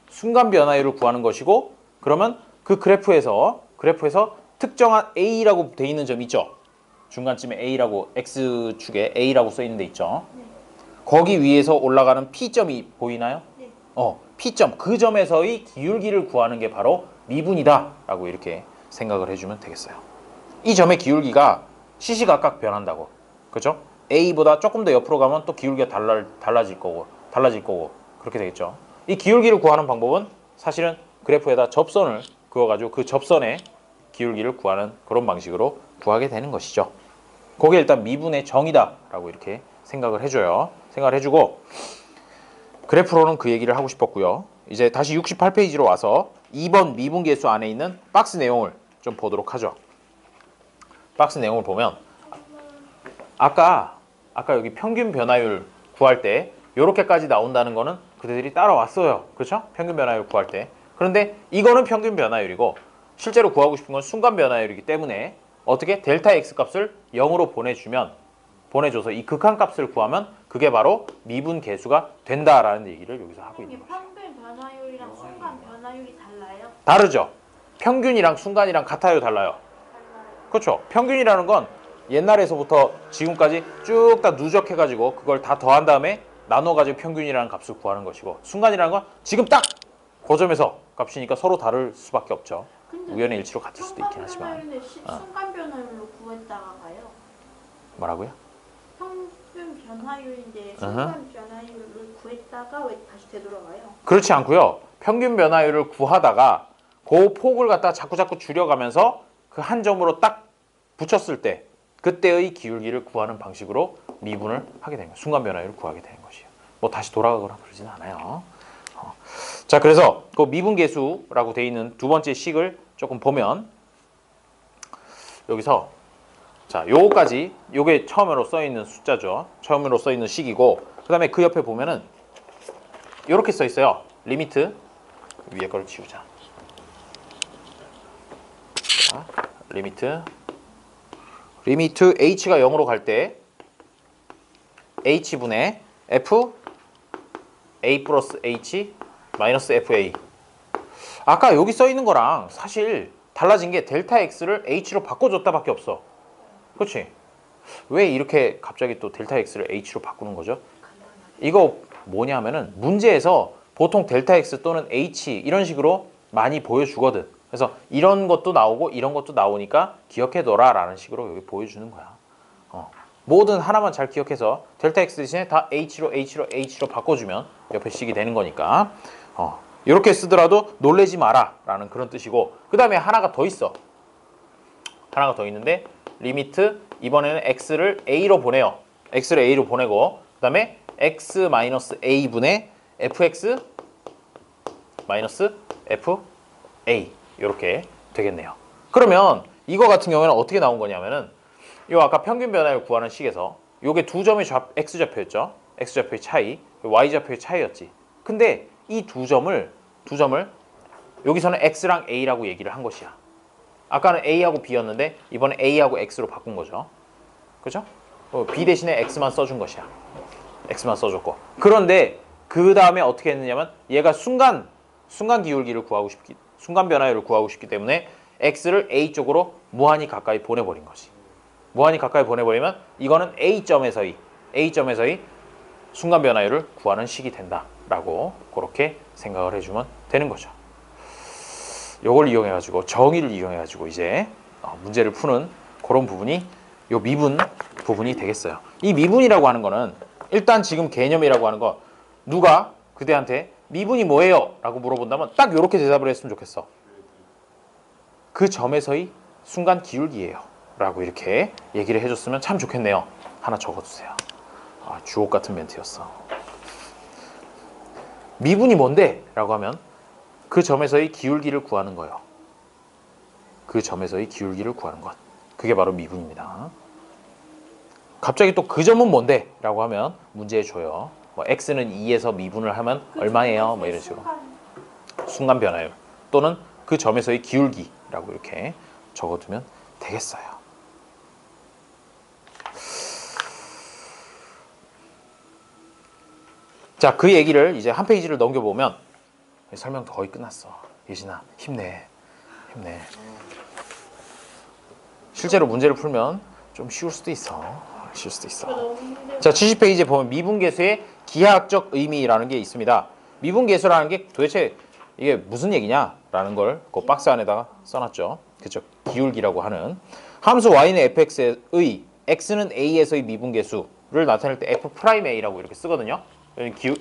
Speaker 1: 순간 변화율을 구하는 것이고, 그러면 그 그래프에서 특정한 A라고 돼 있는 점 있죠? 중간쯤에 A라고 X축에 A라고 써 있는 데 있죠?
Speaker 3: 네.
Speaker 1: 거기 위에서 올라가는 P점이 보이나요?
Speaker 3: 네.
Speaker 1: P점, 그 점에서의 기울기를 구하는 게 바로 미분이다 라고 이렇게 생각을 해주면 되겠어요. 이 점의 기울기가 시시각각 변한다고. 그죠? A보다 조금 더 옆으로 가면 또 기울기가 달라질 거고 그렇게 되겠죠. 이 기울기를 구하는 방법은 사실은 그래프에다 접선을 그어가지고 그 접선의 기울기를 구하는 그런 방식으로 구하게 되는 것이죠. 그게 일단 미분의 정의다 라고 이렇게 생각을 해줘요. 생각을 해주고, 그래프로는 그 얘기를 하고 싶었고요. 이제 다시 68페이지로 와서 2번 미분계수 안에 있는 박스 내용을 좀 보도록 하죠. 박스 내용을 보면 아까 여기 평균 변화율 구할 때 이렇게까지 나온다는 거는 그대들이 따라왔어요. 그렇죠? 평균 변화율 구할 때. 그런데 이거는 평균 변화율이고 실제로 구하고 싶은 건 순간 변화율이기 때문에 어떻게 델타 X 값을 0으로 보내줘서 이 극한값을 구하면 그게 바로 미분 계수가 된다라는 얘기를 여기서 하고 있는 거죠.
Speaker 3: 평균 변화율이랑 순간 변화율이 달라요?
Speaker 1: 다르죠? 평균이랑 순간이랑 같아요, 달라요? 그렇죠? 평균이라는 건 옛날에서부터 지금까지 쭉 다 누적해가지고 그걸 다 더한 다음에 나눠가지고 평균이라는 값을 구하는 것이고, 순간이라는 건 지금 딱 그 점에서 값이니까 서로 다를 수밖에 없죠. 우연의 일치로 같을 수도 있긴 하지만.
Speaker 3: 순간 변화율로 구했다가 가요.
Speaker 1: 뭐라고요?
Speaker 3: 평균 변화율인데 순간 변화율을 구했다가 왜 다시 되돌아가요?
Speaker 1: 그렇지 않고요. 평균 변화율을 구하다가 그 폭을 갖다 자꾸 줄여가면서 그 한 점으로 딱 붙였을 때 그때의 기울기를 구하는 방식으로 미분을 하게 되는 거예요. 순간 변화율을 구하게 되는 것이에요. 뭐 다시 돌아가거나 그러지는 않아요. 자, 그래서 그 미분계수라고 돼 있는 두 번째 식을 조금 보면 여기서 자, 요거까지 요게 처음으로 써 있는 숫자죠. 처음으로 써 있는 식이고, 그다음에 그 옆에 보면은 요렇게 써 있어요. 리미트 위에 거를 지우자. 자, 리미트 h가 0으로 갈 때 h분의 f a 플러스 h 마이너스 fa. 아까 여기 써 있는 거랑 사실 달라진 게 델타 x를 h로 바꿔줬다밖에 없어. 그렇지? 왜 이렇게 갑자기 또 델타 x를 h로 바꾸는 거죠? 이거 뭐냐면은 문제에서 보통 델타 x 또는 h 이런 식으로 많이 보여주거든. 그래서 이런 것도 나오고 이런 것도 나오니까 기억해둬라 라는 식으로 여기 보여주는 거야. 뭐든 하나만 잘 기억해서 델타 x 대신에 다 h로 바꿔주면 옆에 식이 되는 거니까 이렇게 쓰더라도 놀래지 마라 라는 그런 뜻이고, 그 다음에 하나가 더 있어. 하나가 더 있는데 리미트 이번에는 x를 a로 보내요. x를 a로 보내고, 그 다음에 x 마이너스 a분의 fx 마이너스 fa 이렇게 되겠네요. 그러면 이거 같은 경우에는 어떻게 나온 거냐면은 요 아까 평균 변화율 구하는 식에서 요게 두 점의 x좌표였죠. x좌표의 차이, y좌표의 차이였지. 근데 이 두 점을 여기서는 x랑 a라고 얘기를 한 것이야. 아까는 a하고 b였는데 이번에 a하고 x로 바꾼 거죠. 그죠? b 대신에 x만 써준 것이야. x만 써줬고. 그런데 그 다음에 어떻게 했느냐면 얘가 순간 기울기를 구하고 싶기, 순간 변화율을 구하고 싶기 때문에 x를 a 쪽으로 무한히 가까이 보내버린 거지. 무한히 가까이 보내버리면 이거는 a점에서의 순간 변화율을 구하는 식이 된다라고 그렇게 생각을 해주면 되는 거죠. 요걸 이용해가지고 정의를 이용해가지고 이제 문제를 푸는 그런 부분이 요 미분 부분이 되겠어요. 이 미분이라고 하는 거는 일단 지금 개념이라고 하는 거 누가 그대한테 미분이 뭐예요? 라고 물어본다면 딱 요렇게 대답을 했으면 좋겠어. 그 점에서의 순간 기울기예요. 라고 이렇게 얘기를 해줬으면 참 좋겠네요. 하나 적어두세요. 아, 주옥 같은 멘트였어. 미분이 뭔데? 라고 하면 그 점에서의 기울기를 구하는 거예요. 그 점에서의 기울기를 구하는 것. 그게 바로 미분입니다. 갑자기 또 그 점은 뭔데? 라고 하면 문제에 줘요. 뭐 x는 2에서 미분을 하면 얼마예요? 뭐 이런 식으로. 순간 변화율 또는 그 점에서의 기울기라고 이렇게 적어두면 되겠어요. 자, 그 얘기를 이제 한 페이지를 넘겨보면 설명 거의 끝났어. 예진아, 힘내. 힘내. 실제로 문제를 풀면 좀 쉬울 수도 있어. 쉬울 수도 있어. 자, 70페이지에 보면 미분계수의 기하학적 의미라는 게 있습니다. 미분계수라는 게 도대체 이게 무슨 얘기냐라는 걸 그 박스 안에다가 써놨죠. 그죠? 기울기라고 하는 함수 y는 fx의 x는 a에서의 미분계수를 나타낼 때 f'a라고 이렇게 쓰거든요.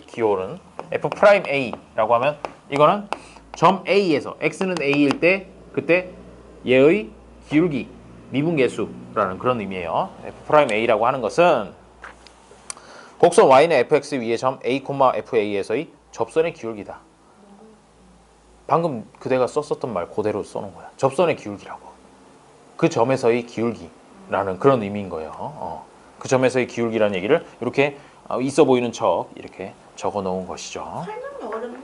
Speaker 1: 기호는 f'a라고 하면 이거는 점 a에서 x는 a일 때 그때 얘의 기울기 미분계수라는 그런 의미예요. f'a라고 하는 것은 곡선 y는 fx 위에 점 a, fa에서의 접선의 기울기다. 방금 그대가 썼었던 말 그대로 써놓은 거야. 접선의 기울기라고. 그 점에서의 기울기라는 그런 의미인 거예요. 그 점에서의 기울기라는 얘기를 이렇게 있어 보이는 척 이렇게 적어 놓은 것이죠.
Speaker 3: 설명이 어렵네.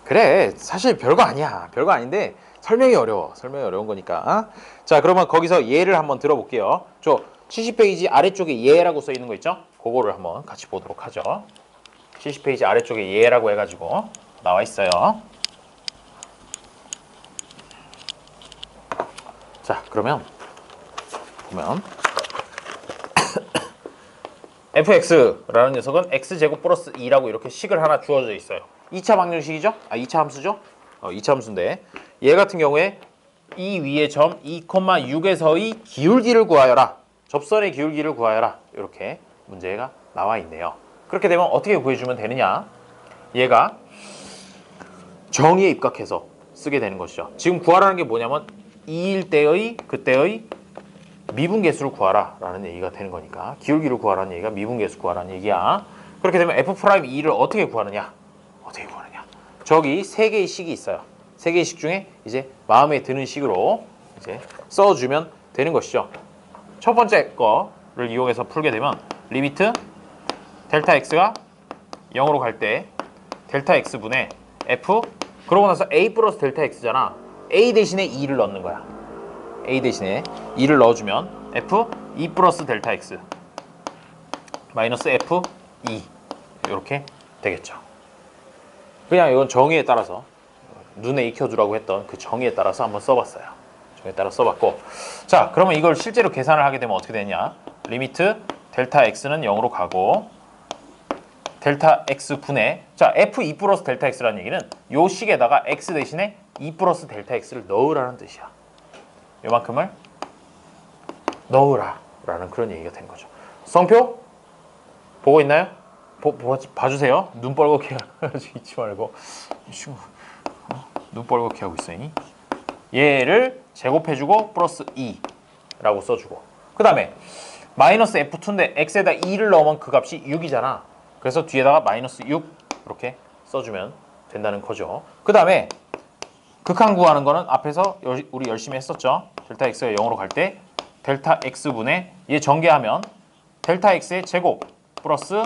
Speaker 1: 그래, 사실 별거 아니야. 별거 아닌데 설명이 어려워. 설명이 어려운 거니까. 자, 그러면 거기서 예를 한번 들어볼게요. 저 70페이지 아래쪽에 예라고 써 있는 거 있죠? 그거를 한번 같이 보도록 하죠. 70페이지 아래쪽에 예라고 해가지고 나와 있어요. 자, 그러면 보면 fx라는 녀석은 x제곱 플러스 2라고 이렇게 식을 하나 주어져 있어요. 2차 방정식이죠? 2차 함수죠? 2차 함수인데 얘 같은 경우에 이 위에 점 2,6에서의 기울기를 구하여라. 접선의 기울기를 구하여라. 이렇게 문제가 나와 있네요. 그렇게 되면 어떻게 구해주면 되느냐? 얘가 정의에 입각해서 쓰게 되는 것이죠. 지금 구하라는 게 뭐냐면 2일 때의 그때의 미분계수를 구하라 라는 얘기가 되는 거니까 기울기를 구하라는 얘기가 미분계수 구하라는 얘기야. 그렇게 되면 f'2를 어떻게 구하느냐? 어떻게 구하느냐? 저기 세 개의 식이 있어요. 세 개의 식 중에 이제 마음에 드는 식으로 이제 써주면 되는 것이죠. 첫 번째 거를 이용해서 풀게 되면 리미트 델타 x가 0으로 갈 때 델타 x분의 f 그러고 나서 a 플러스 델타 x잖아. a 대신에 2를 넣는 거야. a 대신에 2를 넣어주면 f 2 플러스 델타 x 마이너스 f 2 이렇게 되겠죠. 그냥 이건 정의에 따라서 눈에 익혀두라고 했던 그 정의에 따라서 한번 써봤어요. 정의에 따라 써봤고, 자, 그러면 이걸 실제로 계산을 하게 되면 어떻게 되냐? 리미트 델타 x는 0으로 가고 델타 x 분의 자 f2 플러스 델타 x라는 얘기는 요 식에다가 x 대신에 2 플러스 델타 x를 넣으라는 뜻이야. 요만큼을 넣으라 라는 그런 얘기가 된 거죠. 성표 보고 있나요? 봐주세요. 눈 뻘겋게 있지 말고 눈 뻘겋게 하고 있어요. 얘를 제곱해주고 플러스 2라고 써주고 그 다음에 마이너스 f2인데 x에다 2를 넣으면 그 값이 6이잖아. 그래서 뒤에다가 마이너스 6 이렇게 써주면 된다는 거죠. 그 다음에 극한 구하는 거는 앞에서 우리 열심히 했었죠. 델타 x가 0으로 갈 때 델타 x분의 얘 전개하면 델타 x의 제곱 플러스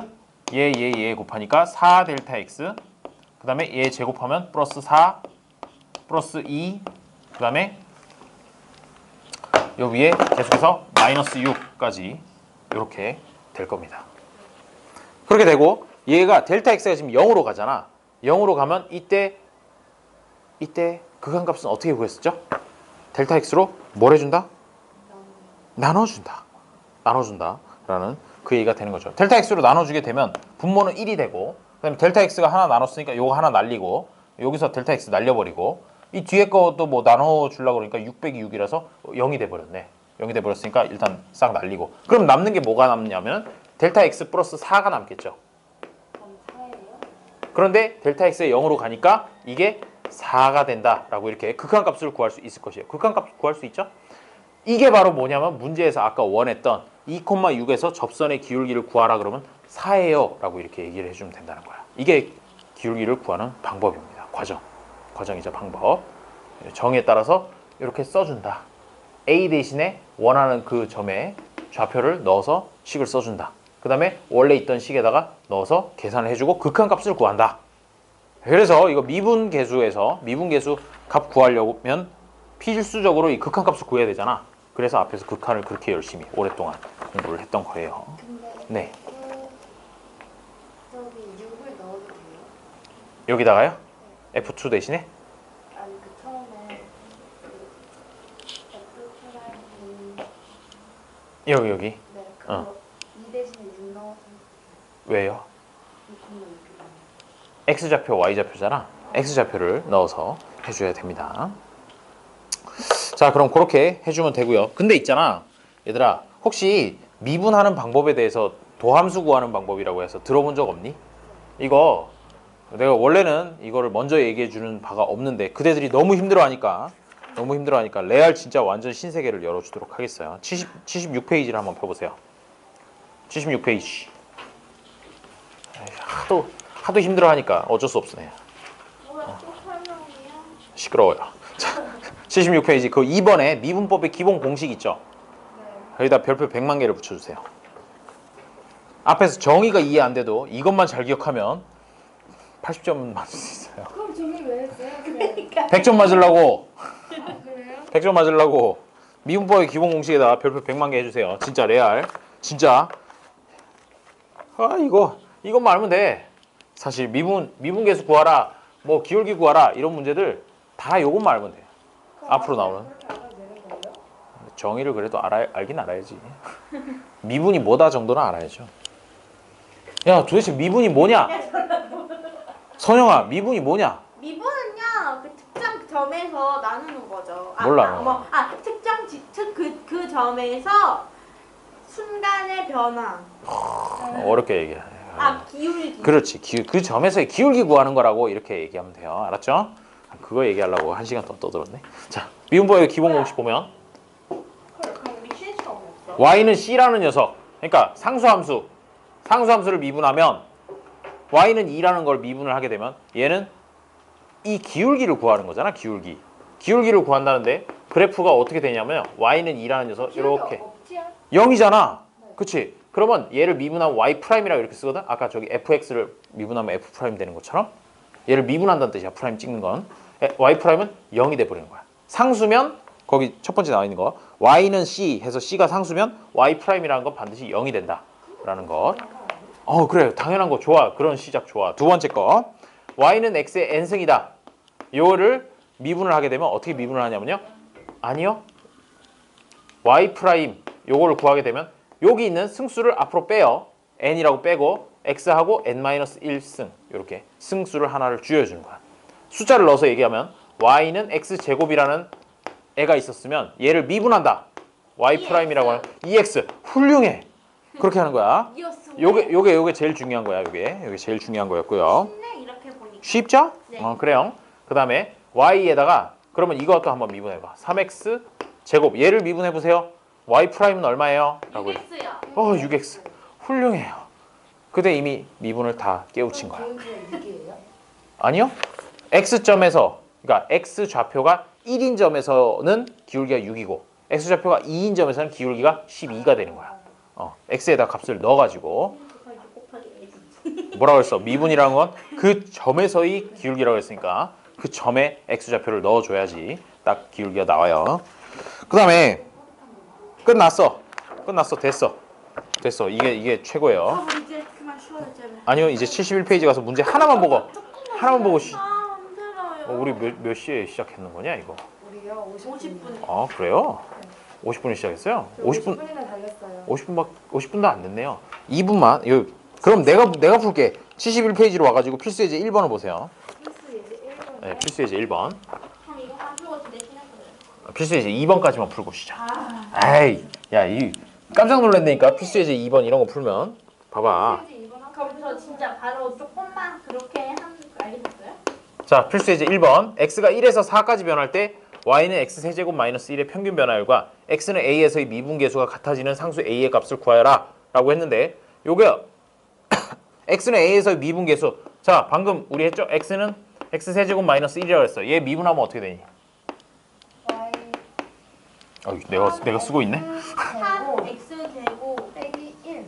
Speaker 1: 얘 곱하니까 4 델타 x 그 다음에 얘 제곱하면 플러스 4 플러스 2 그 다음에 요 위에 계속해서 마이너스 6까지 이렇게 될 겁니다. 그렇게 되고 얘가 델타 x가 지금 0으로 가잖아. 0으로 가면 이때 극한값은 어떻게 구했었죠? 델타 x로 뭘 해준다? 나눠준다. 나눠준다 라는 그 얘기가 되는 거죠. 델타 x로 나눠주게 되면 분모는 1이 되고 그다음에 델타 x가 하나 나눴으니까 요거 하나 날리고 여기서 델타 x 날려버리고 이 뒤에 것도 뭐 나눠주려고 그러니까 6 빼기 6이라서 0이 돼버렸네. 0이 돼버렸으니까 일단 싹 날리고. 그럼 남는 게 뭐가 남냐면 델타 x 플러스 4가 남겠죠.
Speaker 2: 그럼 4예요?
Speaker 1: 그런데 델타 x가 0으로 가니까 이게 4가 된다라고 이렇게 극한값을 구할 수 있을 것이에요. 극한값 구할 수 있죠? 이게 바로 뭐냐면 문제에서 아까 원했던 2,6에서 접선의 기울기를 구하라 그러면 4예요 라고 이렇게 얘기를 해주면 된다는 거야. 이게 기울기를 구하는 방법입니다. 과정이죠. 방법. 정의에 따라서 이렇게 써준다. A 대신에 원하는 그 점에 좌표를 넣어서 식을 써준다. 그 다음에 원래 있던 식에다가 넣어서 계산을 해주고 극한값을 구한다. 그래서 이거 미분계수에서 미분계수 값 구하려면 필수적으로 이 극한값을 구해야 되잖아. 그래서 앞에서 극한을 그렇게 열심히 오랫동안 공부를 했던 거예요.
Speaker 2: 근데
Speaker 1: 네.
Speaker 2: 저기 6을 넣어도 돼요?
Speaker 1: 여기다가요? F2 대신에?
Speaker 2: 아니 그 처음에 그 F
Speaker 1: 여기.
Speaker 2: 네 그거 2 대신에 6 넣어서
Speaker 1: 왜요?
Speaker 2: 2,6
Speaker 1: X좌표, Y좌표잖아. X좌표를 넣어서 해줘야 됩니다. 자, 그럼 그렇게 해주면 되고요. 근데 있잖아, 얘들아, 혹시 미분하는 방법에 대해서 도함수 구하는 방법이라고 해서 들어본 적 없니? 이거 내가 원래는 이거를 먼저 얘기해 주는 바가 없는데 그대들이 너무 힘들어하니까 레알 진짜 완전 신세계를 열어주도록 하겠어요. 76페이지를 한번 펴보세요. 76페이지. 하도 힘들어하니까 어쩔 수 없네.
Speaker 3: 뭐야 또 설명이야?
Speaker 1: 시끄러워요. 자, 76페이지 그 2번에 미분법의 기본 공식 있죠? 여기다 별표 100만 개를 붙여주세요. 앞에서 정의가 이해 안 돼도 이것만 잘 기억하면 80점 맞을 수 있어요.
Speaker 2: 그럼 정리 왜 했어요?
Speaker 3: 그러니까
Speaker 1: 100점 맞으려고.
Speaker 2: 그래요?
Speaker 1: 100점 맞으려고 미분법의 기본 공식에다 별표 100만 개 해주세요. 진짜 레알. 진짜. 아 이것만 알면 돼. 사실 미분계수 구하라, 뭐 기울기 구하라 이런 문제들 다 요것만 알면 돼요. 앞으로 나오는.
Speaker 2: 그렇게 알아도 되는 거예요?
Speaker 1: 정의를 그래도 알긴 알아야지. 미분이 뭐다 정도는 알아야죠. 야, 도대체 미분이 뭐냐? 선영아, 미분이 뭐냐?
Speaker 3: 미분은요 그 특정 점에서 나누는 거죠.
Speaker 1: 몰라.
Speaker 3: 특정 그 점에서 순간의 변화.
Speaker 1: 어렵게 얘기해.
Speaker 3: 기울기.
Speaker 1: 그렇지. 그 점에서의 기울기 구하는 거라고 이렇게 얘기하면 돼요. 알았죠? 그거 얘기하려고 1시간 동안 떠들었네. 자, 미분법의 기본 공식 보면
Speaker 3: 그럼 우리 쉴 수 없어.
Speaker 1: y는 c라는 녀석. 그러니까 상수함수를 미분하면 y는 2라는 걸 미분을 하게 되면 얘는 이 기울기를 구하는 거잖아. 기울기를 구한다는데 그래프가 어떻게 되냐면 y는 2라는 녀석 이렇게
Speaker 2: 없지요?
Speaker 1: 0이잖아. 그치? 그러면 얘를 미분하면 y'이라고 이렇게 쓰거든. 아까 저기 fx를 미분하면 f' 되는 것처럼 얘를 미분한다는 뜻이야. 프라임 찍는 건. y'은 0이 돼버리는 거야. 상수면 거기 첫 번째 나와 있는 거 y는 c 해서 c가 상수면 y'이라는 건 반드시 0이 된다라는 것. 그래. 당연한 거 좋아. 그런 시작 좋아. 두 번째 거 y는 x의 n승이다. 요거를 미분을 하게 되면 어떻게 미분을 하냐면요. 아니요. y' 요거를 구하게 되면 여기 있는 승수를 앞으로 빼요. n이라고 빼고 x하고 n-1승 이렇게 승수를 하나를 쥐어주는 거야. 숫자를 넣어서 얘기하면 y는 x제곱이라는 애가 있었으면 얘를 미분한다. y'이라고 하는 2x. 훌륭해. 그렇게 하는 거야. 요게 제일 중요한 거야. 요게 제일 중요한 거였고요.
Speaker 3: 쉽네 이렇게 보니까.
Speaker 1: 쉽죠?
Speaker 3: 네.
Speaker 1: 그래요. 그 다음에 y에다가 그러면 이것도 한번 미분해봐. 3x 제곱. 얘를 미분해보세요. y'는 얼마예요? 라고
Speaker 3: 6x요.
Speaker 1: 6x. 훌륭해요. 그때 이미 미분을 다 깨우친 거야.
Speaker 2: 기울기가 6이에요?
Speaker 1: 아니요. x점에서 그러니까 x좌표가 1인 점에서는 기울기가 6이고 x좌표가 2인 점에서는 기울기가 12가 되는 거야. x에다 값을 넣어가지고 뭐라고 했어? 미분이라는 건 그 점에서의 기울기라고 했으니까 그 점에 x좌표를 넣어줘야지 딱 기울기가 나와요. 그 다음에 끝났어. 됐어. 이게 최고예요.
Speaker 3: 이제 그만 쉬어야 제발.
Speaker 1: 아니요, 이제 71페이지 가서 문제 하나만 보고
Speaker 3: 힘들어요.
Speaker 1: 우리 몇 시에 시작했는 거냐 이거?
Speaker 2: 우리요 50분.
Speaker 1: 아, 그래요? 50분에 시작했어요?
Speaker 2: 50분이나 달렸어요.
Speaker 1: 50분도 안 됐네요. 2분만. 그럼 내가 풀게. 71페이지로 와가지고 필수 예제 1번을 보세요.
Speaker 2: 필수 예제 1번.
Speaker 1: 네, 필수 예제 1번.
Speaker 3: 그럼 이거 안 풀고 대신에 그래.
Speaker 1: 필수 예제 2번까지만 풀고 시작. 에이, 야, 이 깜짝 놀랐다니까. 필수 예제 2번 이런 거 풀면. 봐봐.
Speaker 2: 이제 이번 학
Speaker 3: 그럼 저 진짜 바로 조금만 그렇게 하는 거 알겠어요?
Speaker 1: 자, 필수 예제 1번. x가 1에서 4까지 변할 때 y는 x 세제곱 마이너스 1의 평균 변화율과 x는 a에서의 미분계수가 같아지는 상수 a의 값을 구하여라 라고 했는데 요게 x는 a에서의 미분계수. 자, 방금 우리 했죠? x는 x 세제곱 마이너스 1이라고 했어. 얘 미분하면 어떻게 되니?
Speaker 2: y
Speaker 1: 내가 쓰고 있네?
Speaker 3: 3x 제곱
Speaker 2: 빼기 1.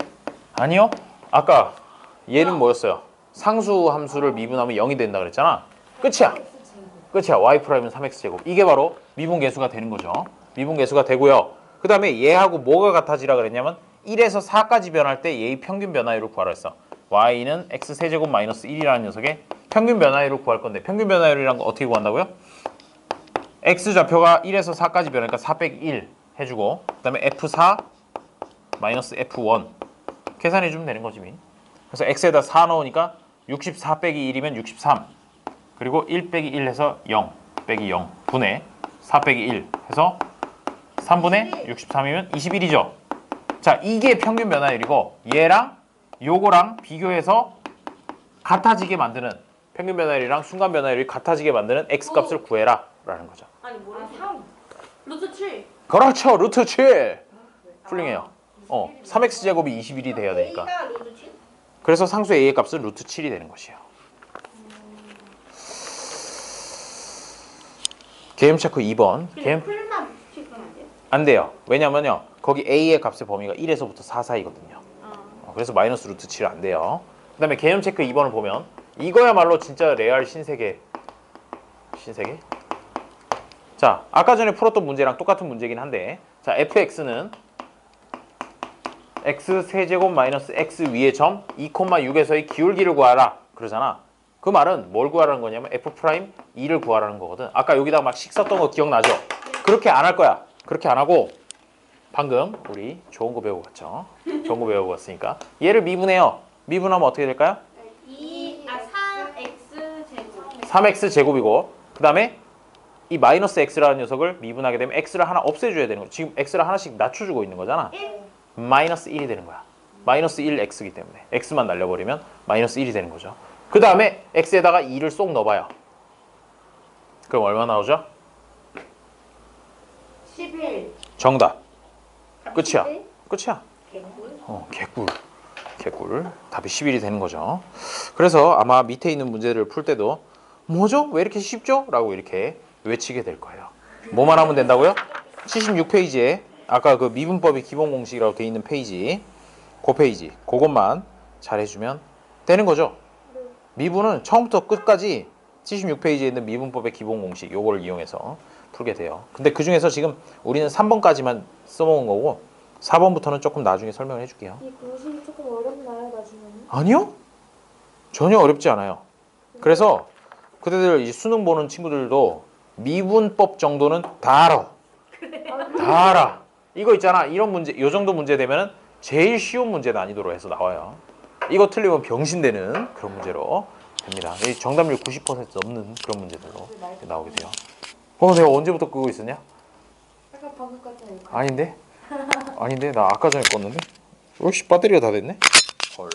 Speaker 1: 아니요. 아까 얘는 뭐였어요? 상수 함수를 미분하면 0이 된다 그랬잖아. 끝이야. 끝이야. y 프라임은 3x제곱. 이게 바로 미분계수가 되는 거죠. 미분계수가 되고요. 그 다음에 얘하고 뭐가 같아지라 그랬냐면 1에서 4까지 변할 때 얘의 평균 변화율을 구하라 했어. y는 x 세제곱 마이너스 1이라는 녀석의 평균 변화율을 구할 건데 평균 변화율이란 거 어떻게 구한다고요? x 좌표가 1에서 4까지 변하니까 4 빼기 1 해주고 그 다음에 f4 마이너스 f1 계산해주면 되는 거지. 그래서 x에다 4 넣으니까 64 빼기 1이면 63 그리고 1 빼기 1 해서 0 빼기 0 분의 4 빼기 1 해서 3분의 63이면 21이죠. 자, 이게 평균 변화율이고 얘랑 요거랑 비교해서 같아지게 만드는 평균 변화율이랑 순간 변화율이 같아지게 만드는 x값을 구해라 라는 거죠.
Speaker 3: 아니 뭐래?
Speaker 2: 3.
Speaker 3: 루트 7
Speaker 1: 그렇죠. 루트 7 훌륭해요. 3x제곱이 21이 돼야 되니까.
Speaker 3: A가 루트 7?
Speaker 1: 그래서 상수 a의 값은 루트 7이 되는 것이에요. 개념 체크 2번.
Speaker 3: 그냥 풀만 체크하면 안 돼요?
Speaker 1: 안 돼요. 왜냐면요. 거기 a의 값의 범위가 1에서부터 4 사이거든요. 그래서 마이너스 루트 7 안 돼요. 그 다음에 개념 체크 2번을 보면 이거야말로 진짜 레알 신세계. 자, 아까 전에 풀었던 문제랑 똑같은 문제긴 한데 자, fx는 x 세제곱 마이너스 x 위의 점 2,6에서의 기울기를 구하라 그러잖아. 그 말은 뭘 구하라는 거냐면 f 프라임 2를 구하라는 거거든. 아까 여기다가 막 식 썼던 거 기억나죠? 그렇게 안 할 거야. 그렇게 안 하고 방금 우리 좋은 거 배우고 갔죠? 좋은 거 배우고 갔으니까 얘를 미분해요. 미분하면 어떻게 될까요?
Speaker 3: 3x 제곱
Speaker 1: 3x 제곱이고 그 다음에 이 마이너스 x라는 녀석을 미분하게 되면 x를 하나 없애줘야 되는 거야. 지금 x를 하나씩 낮춰주고 있는 거잖아. 마이너스 1이 되는 거야. 마이너스 1x이기 때문에 x만 날려버리면 마이너스 1이 되는 거죠. 그 다음에 x에다가 2를 쏙 넣어봐요. 그럼 얼마 나오죠?
Speaker 3: 11
Speaker 1: 정답. 끝이야. 끝이야.
Speaker 3: 개꿀
Speaker 1: 개꿀. 답이 11이 되는 거죠. 그래서 아마 밑에 있는 문제를 풀 때도 뭐죠? 왜 이렇게 쉽죠? 라고 이렇게 외치게 될 거예요. 뭐만 하면 된다고요? 76페이지에 아까 그 미분법의 기본 공식이라고 돼 있는 페이지 그 페이지 그것만 잘해주면 되는 거죠. 미분은 처음부터 끝까지 76페이지에 있는 미분법의 기본 공식 요거를 이용해서 풀게 돼요. 근데 그 중에서 지금 우리는 3번까지만 써먹은 거고 4번부터는 조금 나중에 설명을 해줄게요.
Speaker 2: 이 공식이 조금 어렵나요, 나중에는?
Speaker 1: 아니요? 전혀 어렵지 않아요. 그래서 그대들 이제 수능 보는 친구들도 미분법 정도는 다 알아. 다 알아. 이거 있잖아. 이런 문제, 요 정도 문제 되면은 제일 쉬운 문제 난이도로 해서 나와요. 이거 틀리면 병신되는 그런 문제로 됩니다. 이 정답률 90% 넘는 그런 문제들로 나오게 돼요. 내가 언제부터 끄고 있었냐?
Speaker 2: 약간 방금 같은 거.
Speaker 1: 아닌데? 아닌데? 나 아까 전에 껐는데? 역시 배터리가 다 됐네? 헐.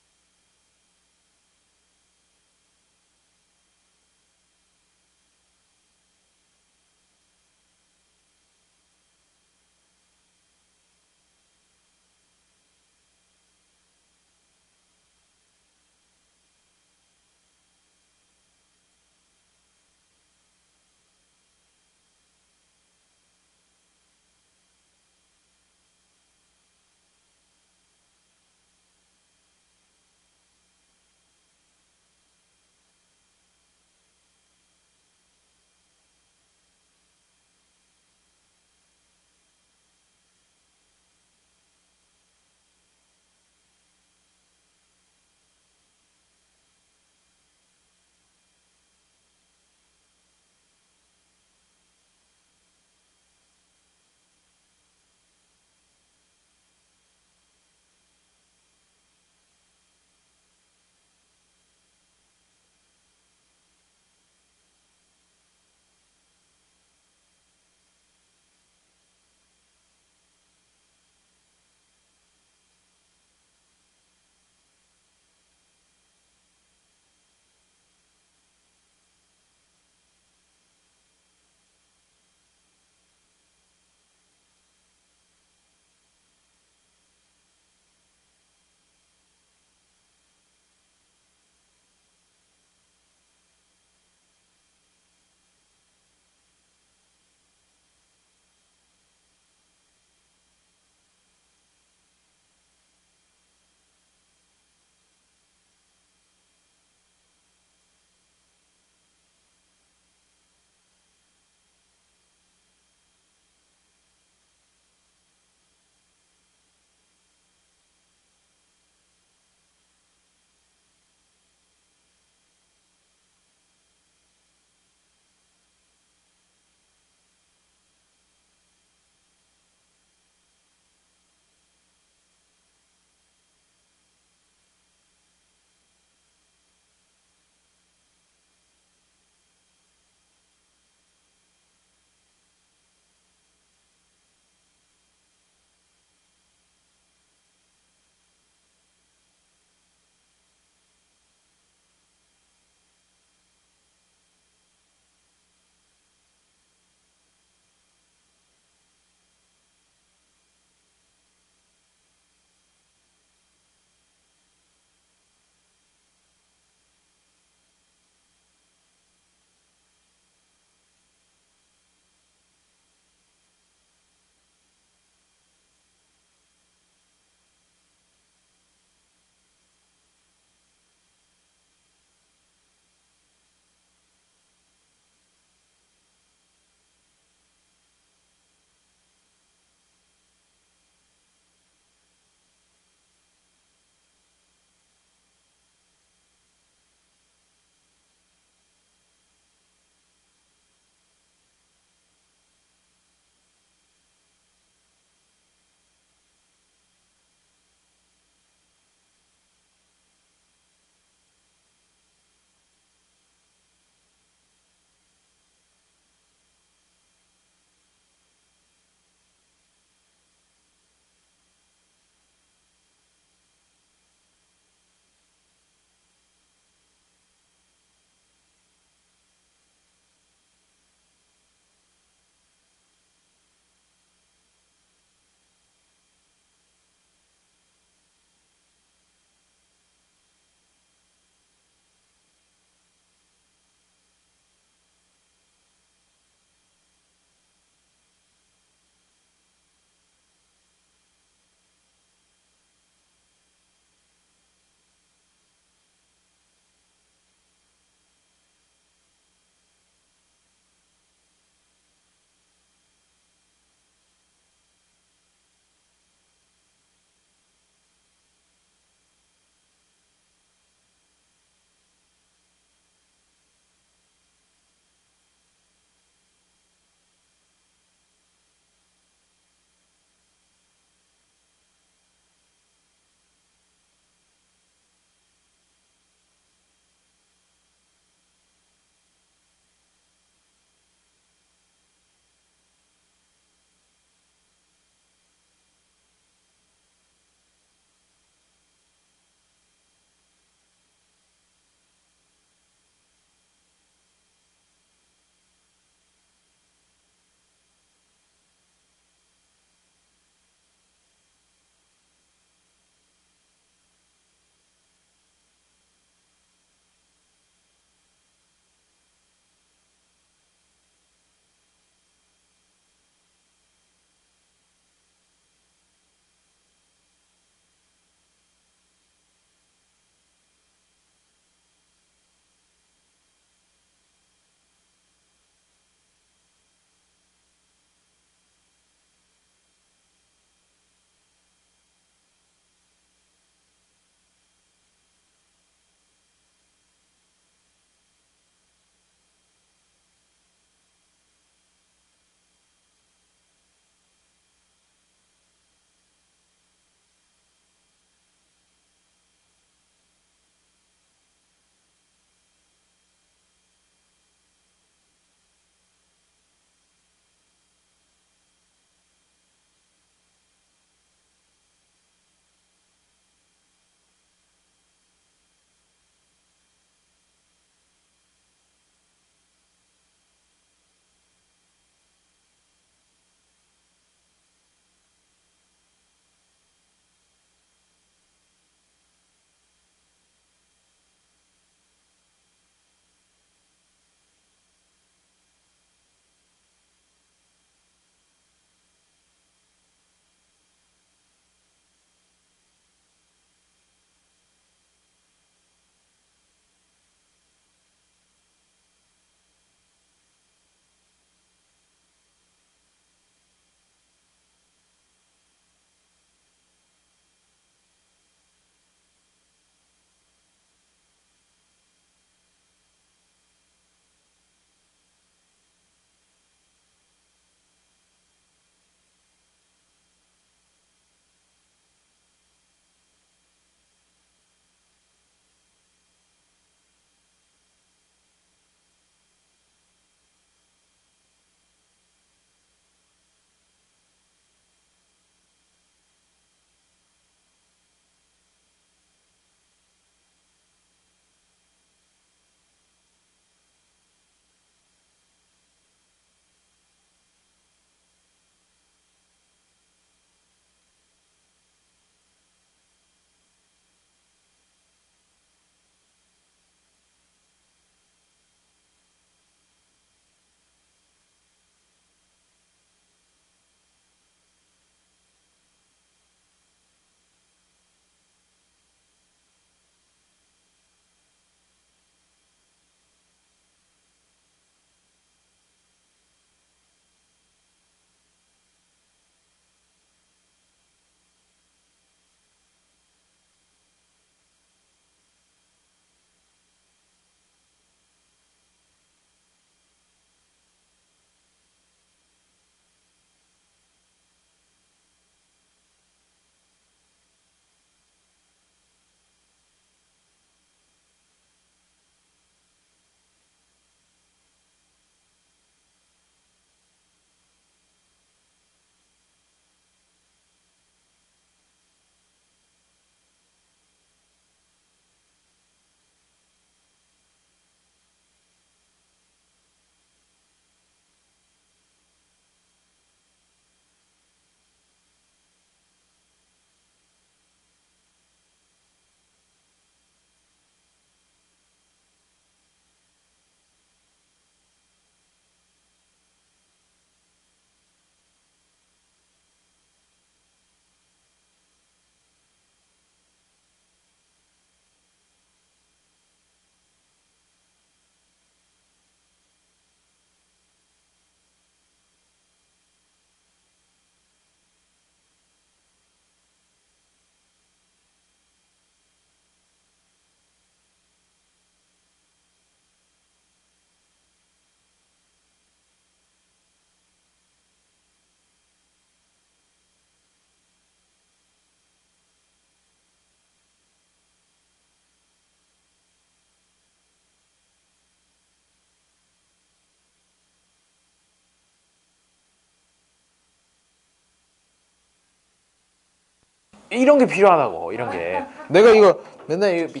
Speaker 1: 이런 게 필요하다고. 이런 게 내가 이거 맨날 이거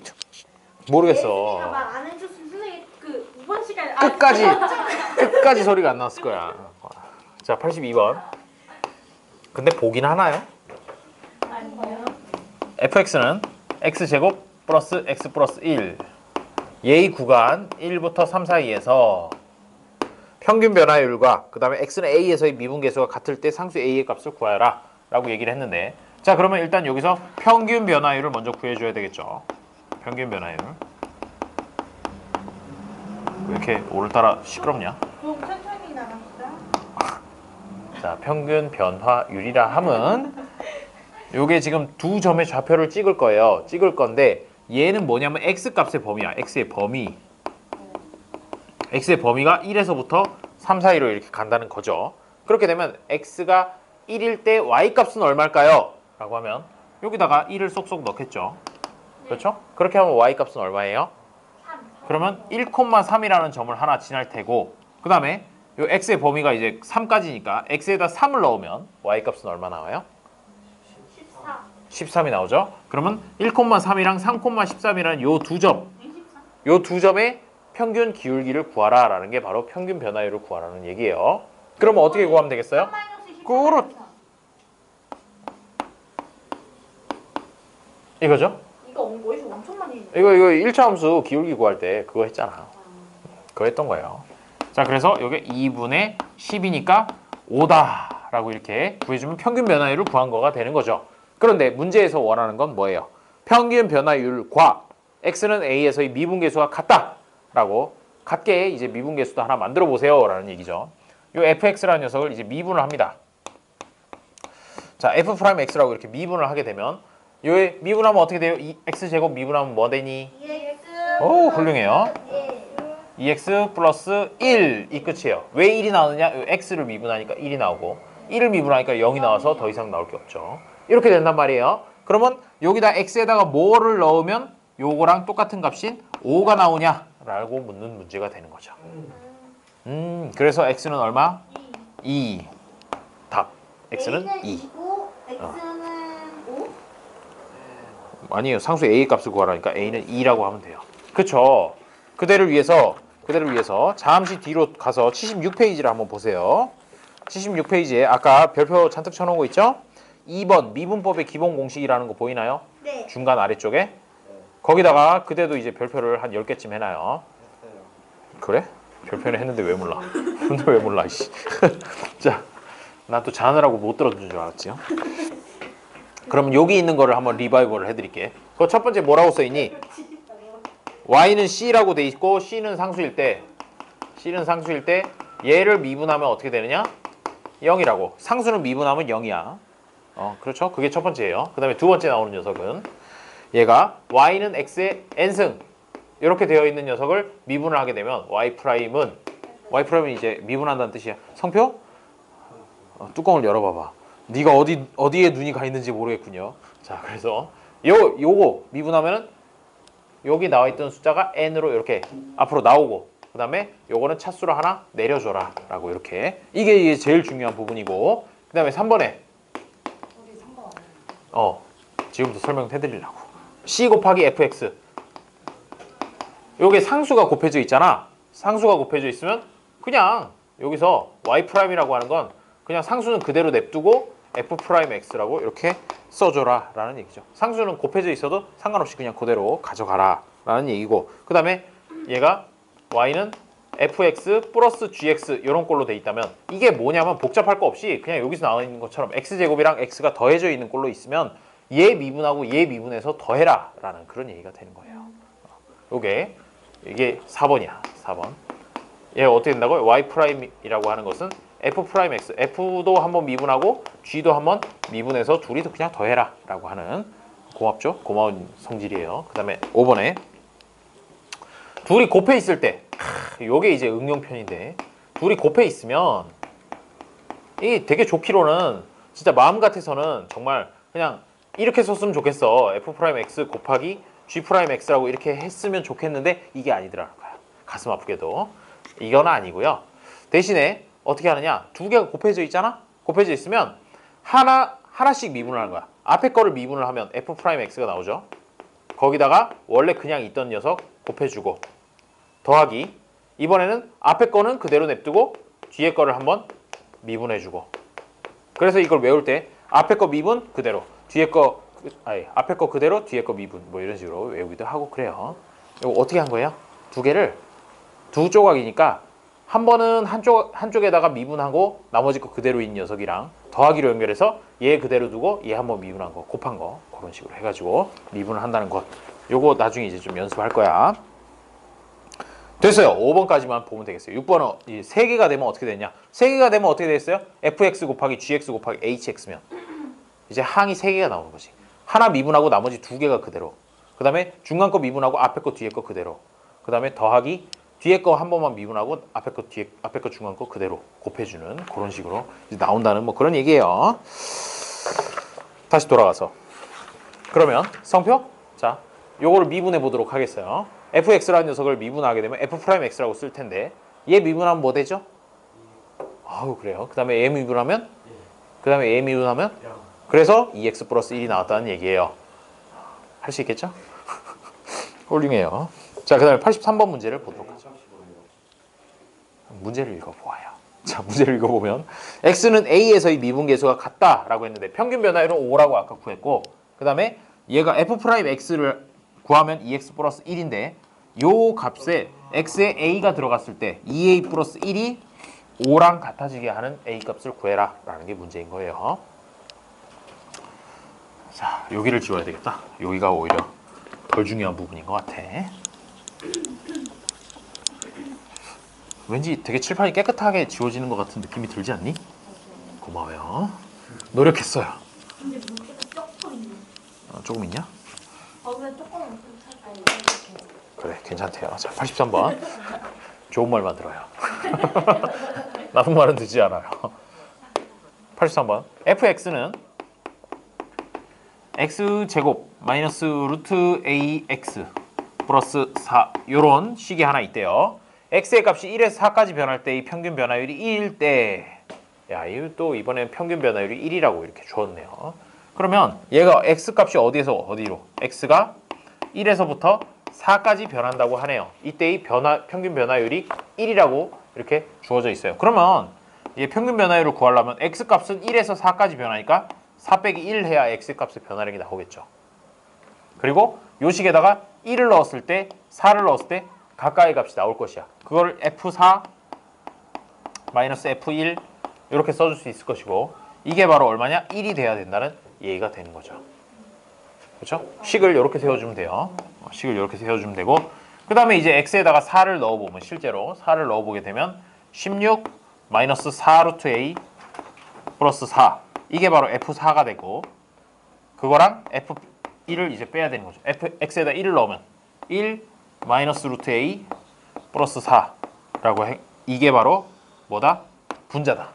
Speaker 1: 모르겠어.
Speaker 3: 예진이가 말 안 해줬으면 선생님 그 이번 시간에
Speaker 1: 끝까지 소리가 안 났을 거야. 자, 82번. 근데 보긴 하나요?
Speaker 3: 아니요.
Speaker 1: fx는 x제곱 플러스 x 플러스 1 얘의 구간 1부터 3 사이에서 평균 변화율과 그 다음에 x는 a에서의 미분계수가 같을 때 상수 a의 값을 구하라 라고 얘기를 했는데, 자 그러면 일단 여기서 평균 변화율을 먼저 구해줘야 되겠죠. 평균 변화율. 왜 이렇게 오늘따라 시끄럽냐?
Speaker 3: 좀 천천히 나갑시다.
Speaker 1: 자, 평균 변화율이라 함은 요게 지금 두 점의 좌표를 찍을 거예요. 찍을 건데 얘는 뭐냐면 x 값의 범위야. x의 범위. x의 범위가 1에서부터 3 사이로 이렇게 간다는 거죠. 그렇게 되면 x가 1일 때 y 값은 얼마일까요? 라고 하면 여기다가 1을 쏙쏙 넣겠죠. 그렇죠? 그렇게 하면 y 값은 얼마예요?
Speaker 3: 3.
Speaker 1: 그러면 1,3이라는 점을 하나 지날 테고, 그 다음에 요 x의 범위가 이제 3까지니까 x에다 3을 넣으면 y 값은 얼마 나와요?
Speaker 3: 14.
Speaker 1: 13이 나오죠. 그러면 1,3이랑 3,13이라는 요 두 점,
Speaker 3: 24.
Speaker 1: 요 두 점의 평균 기울기를 구하라 라는 게 바로 평균 변화율을 구하라는 얘기예요. 그러면 어떻게 구하면 되겠어요?
Speaker 3: 3-14.
Speaker 1: 그렇- 이거죠?
Speaker 3: 이거 어디서 엄청 많이 했네.
Speaker 1: 이거 1차 함수 기울기 구할 때 그거 했잖아. 그거 했던 거예요. 자, 그래서 여기 2분의 10이니까 5다 라고 이렇게 구해주면 평균 변화율을 구한 거가 되는 거죠. 그런데 문제에서 원하는 건 뭐예요? 평균 변화율과 x는 a에서의 미분계수가 같다 라고 같게 이제 미분계수도 하나 만들어 보세요 라는 얘기죠. 이 fx라는 녀석을 이제 미분을 합니다. 자, f'x라고 이렇게 미분을 하게 되면 요에 미분하면 어떻게 돼요? x제곱 미분하면 뭐 되니?
Speaker 3: EX.
Speaker 1: 오, 훌륭해요.
Speaker 3: 1.
Speaker 1: 2x 플러스 1이 끝이에요. 왜 1이 나오느냐? x를 미분하니까 1이 나오고 1을 미분하니까 0이 나와서 더 이상 나올 게 없죠. 이렇게 된단 말이에요. 그러면 여기다 x에다가 뭐를 넣으면 요거랑 똑같은 값인 5가 나오냐? 라고 묻는 문제가 되는 거죠. 그래서 x는 얼마? 2. 답. x는 2.
Speaker 3: 2고 X는 5.
Speaker 1: 아니에요. 상수 a의 값을 구하라니까 a는 2라고 하면 돼요. 그쵸? 그대를 위해서 잠시 뒤로 가서 76페이지를 한번 보세요. 76페이지에 아까 별표 잔뜩 쳐놓은 거 있죠? 2번 미분법의 기본 공식이라는 거 보이나요?
Speaker 3: 네.
Speaker 1: 중간 아래쪽에. 거기다가 그대도 이제 별표를 한 10개쯤 해놔요. 그래? 별표는 했는데 왜 몰라? 근데 왜 몰라, 이씨. 자, 난 또 자느라고 못 들어준 줄 알았지요. 그럼 여기 있는 거를 한번 리바이벌을 해드릴게. 그 첫 번째 뭐라고 써있니? y는 c라고 돼 있고 c는 상수일 때 얘를 미분하면 어떻게 되느냐? 0이라고. 상수는 미분하면 0이야. 그렇죠? 그게 첫 번째예요. 그 다음에 두 번째 나오는 녀석은 얘가 y는 x의 n승 이렇게 되어 있는 녀석을 미분을 하게 되면 y'은 이제 미분한다는 뜻이야. 성표? 뚜껑을 열어봐봐. 네가 어디에 눈이 가 있는지 모르겠군요. 자, 그래서 요거 미분하면은 여기 나와 있던 숫자가 n으로 이렇게 앞으로 나오고, 그 다음에 요거는 차수로 하나 내려줘라 라고 이렇게. 이게 제일 중요한 부분이고, 그 다음에 3번에 지금부터 설명해드리려고. c 곱하기 fx. 요게 상수가 곱해져 있잖아. 상수가 곱해져 있으면 그냥 여기서 y'이라고 하는 건 그냥 상수는 그대로 냅두고 f'x라고 이렇게 써줘라 라는 얘기죠. 상수는 곱해져 있어도 상관없이 그냥 그대로 가져가라 라는 얘기고, 그 다음에 얘가 y는 fx 플러스 gx 이런 꼴로 돼 있다면 이게 뭐냐면 복잡할 거 없이 그냥 여기서 나와 있는 것처럼 x제곱이랑 x가 더해져 있는 꼴로 있으면 얘 미분하고 얘 미분해서 더해라 라는 그런 얘기가 되는 거예요. 이게 4번이야. 4번. 얘가 어떻게 된다고요? y'이라고 하는 것은 f'x, f도 한번 미분하고 g도 한번 미분해서 둘이서 그냥 더해라 라고 하는, 고맙죠? 고마운 성질이에요. 그 다음에 5번에 둘이 곱해 있을 때, 요게 이제 응용편인데, 둘이 곱해 있으면 이게 되게 좋기로는 진짜 마음 같아서는 정말 그냥 이렇게 썼으면 좋겠어. f'x 곱하기 g'x라고 이렇게 했으면 좋겠는데 이게 아니더라는 거야. 가슴 아프게도. 이건 아니고요. 대신에 어떻게 하느냐? 두 개가 곱해져 있잖아? 곱해져 있으면 하나씩 미분을 하는 거야. 앞에 거를 미분을 하면 f'x가 나오죠. 거기다가 원래 그냥 있던 녀석 곱해주고 더하기 이번에는 앞에 거는 그대로 냅두고 뒤에 거를 한번 미분해주고 그래서 이걸 외울 때 앞에 거 미분 그대로 뒤에 거 앞에 거 그대로 뒤에 거 미분 뭐 이런 식으로 외우기도 하고 그래요. 이거 어떻게 한 거예요? 두 개를 두 조각이니까 한 번은 한쪽에다가 미분하고 나머지 거 그대로 있는 녀석이랑 더하기로 연결해서 얘 그대로 두고 얘 한번 미분한 거 곱한 거 그런 식으로 해가지고 미분을 한다는 것 요거 나중에 이제 좀 연습할 거야. 됐어요. 5번까지만 보면 되겠어요. 6번은 3개가 되면 어떻게 되냐 3개가 되면 어떻게 되겠어요? fx 곱하기 gx 곱하기 hx면 이제 항이 3개가 나오는 거지. 하나 미분하고 나머지 2개가 그대로 그 다음에 중간 거 미분하고 앞에 거 뒤에 거 그대로 그 다음에 더하기 뒤에 거 한 번만 미분하고 앞에 거 중간 거 그대로 곱해주는 그런 식으로 이제 나온다는 뭐 그런 얘기예요. 다시 돌아가서 그러면 성표 자 요거를 미분해 보도록 하겠어요. fx라는 녀석을 미분하게 되면 f'x라고 쓸 텐데 얘 미분하면 뭐 되죠? 아우 그래요. 그 다음에 얘 미분하면 그래서 2x 플러스 1이 나왔다는 얘기예요. 할 수 있겠죠? 홀링해요. 자, 그 다음에 83번 문제를 보도록 하죠. 문제를 읽어보아요. 자, 문제를 읽어보면 x는 a에서의 미분계수가 같다라고 했는데 평균 변화율은 5라고 아까 구했고 그 다음에 얘가 f'x를 구하면 2x 플러스 1인데 요 값에 x에 a가 들어갔을 때 2a 플러스 1이 5랑 같아지게 하는 a 값을 구해라 라는 게 문제인 거예요. 자, 여기를 지워야 되겠다. 여기가 오히려 덜 중요한 부분인 것 같아. 왠지 되게 칠판이 깨끗하게 지워지는 것 같은 느낌이 들지 않니? 고마워요. 노력했어요.
Speaker 3: 근데 문제가 조금 있네.
Speaker 1: 조금 있냐?
Speaker 3: 거기에 조금 살짝
Speaker 1: 그래, 괜찮대요. 자, 83번. 좋은 말만 들어요. 나쁜 말은 듣지 않아요. 83번. fx는 x제곱 마이너스 루트 ax 플러스 4 요런 식이 하나 있대요. x의 값이 1에서 4까지 변할 때 이 평균 변화율이 1일 때 야, 이거 또 이번엔 평균 변화율이 1이라고 이렇게 주었네요. 그러면 얘가 x 값이 어디에서 어디로? x가 1에서부터 4까지 변한다고 하네요. 이때의 평균 변화율이 1이라고 이렇게 주어져 있어요. 그러면 이 평균 변화율을 구하려면 x 값은 1에서 4까지 변하니까 4 빼기 1 해야 x 값의 변화량이 나오겠죠. 그리고 요 식에다가 1을 넣었을 때 4를 넣었을 때 가까이 값이 나올 것이야. 그걸 f4 마이너스 f1 이렇게 써줄 수 있을 것이고 이게 바로 얼마냐? 1이 돼야 된다는 얘기가 되는 거죠. 그렇죠? 식을 이렇게 세워주면 돼요. 식을 이렇게 세워주면 되고 그 다음에 이제 x에다가 4를 넣어보면 실제로 4를 넣어보게 되면 16 마이너스 4 루트 a 플러스 4 이게 바로 f4가 되고 그거랑 f1을 이제 빼야 되는 거죠. x에다 1을 넣으면 1 마이너스 루트 a 플러스 4라고 해. 이게 바로 뭐다? 분자다.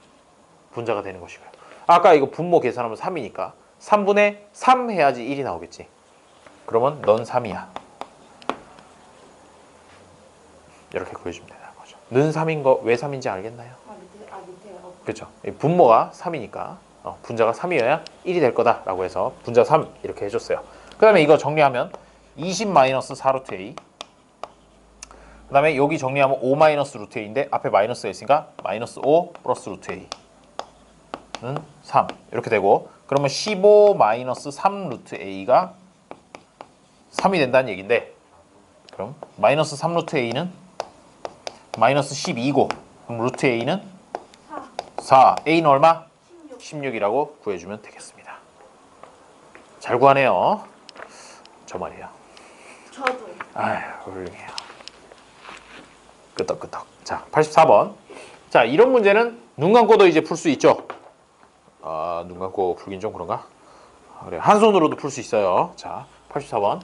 Speaker 1: 분자가 되는 것이고요. 아까 이거 분모 계산하면 3이니까 3분의 3 해야지 1이 나오겠지. 그러면 넌 3이야. 이렇게 구해주면 되는 거죠. 는 3인 거 왜 3인지 알겠나요?
Speaker 2: 밑에요.
Speaker 1: 그렇죠. 분모가 3이니까 분자가 3이어야 1이 될 거다라고 해서 분자 3 이렇게 해줬어요. 그 다음에 이거 정리하면 20 마이너스 4 루트 a 그 다음에 여기 정리하면 5 마이너스 루트 a인데 앞에 마이너스가 있으니까 마이너스 5 플러스 루트 a는 3 이렇게 되고 그러면 15 마이너스 3 루트 a가 3이 된다는 얘기인데 그럼 마이너스 3 루트 a는 마이너스 12고 그럼 루트 a는 4 a는 얼마? 16이라고 구해주면 되겠습니다. 잘 구하네요. 저 말이에요.
Speaker 3: 저도.
Speaker 1: 아휴 훌륭해요. 끄덕끄덕. 자 84번. 자 이런 문제는 눈 감고도 이제 풀 수 있죠. 아, 눈 감고 풀긴 좀 그런가? 그래 한 손으로도 풀 수 있어요. 자 84번.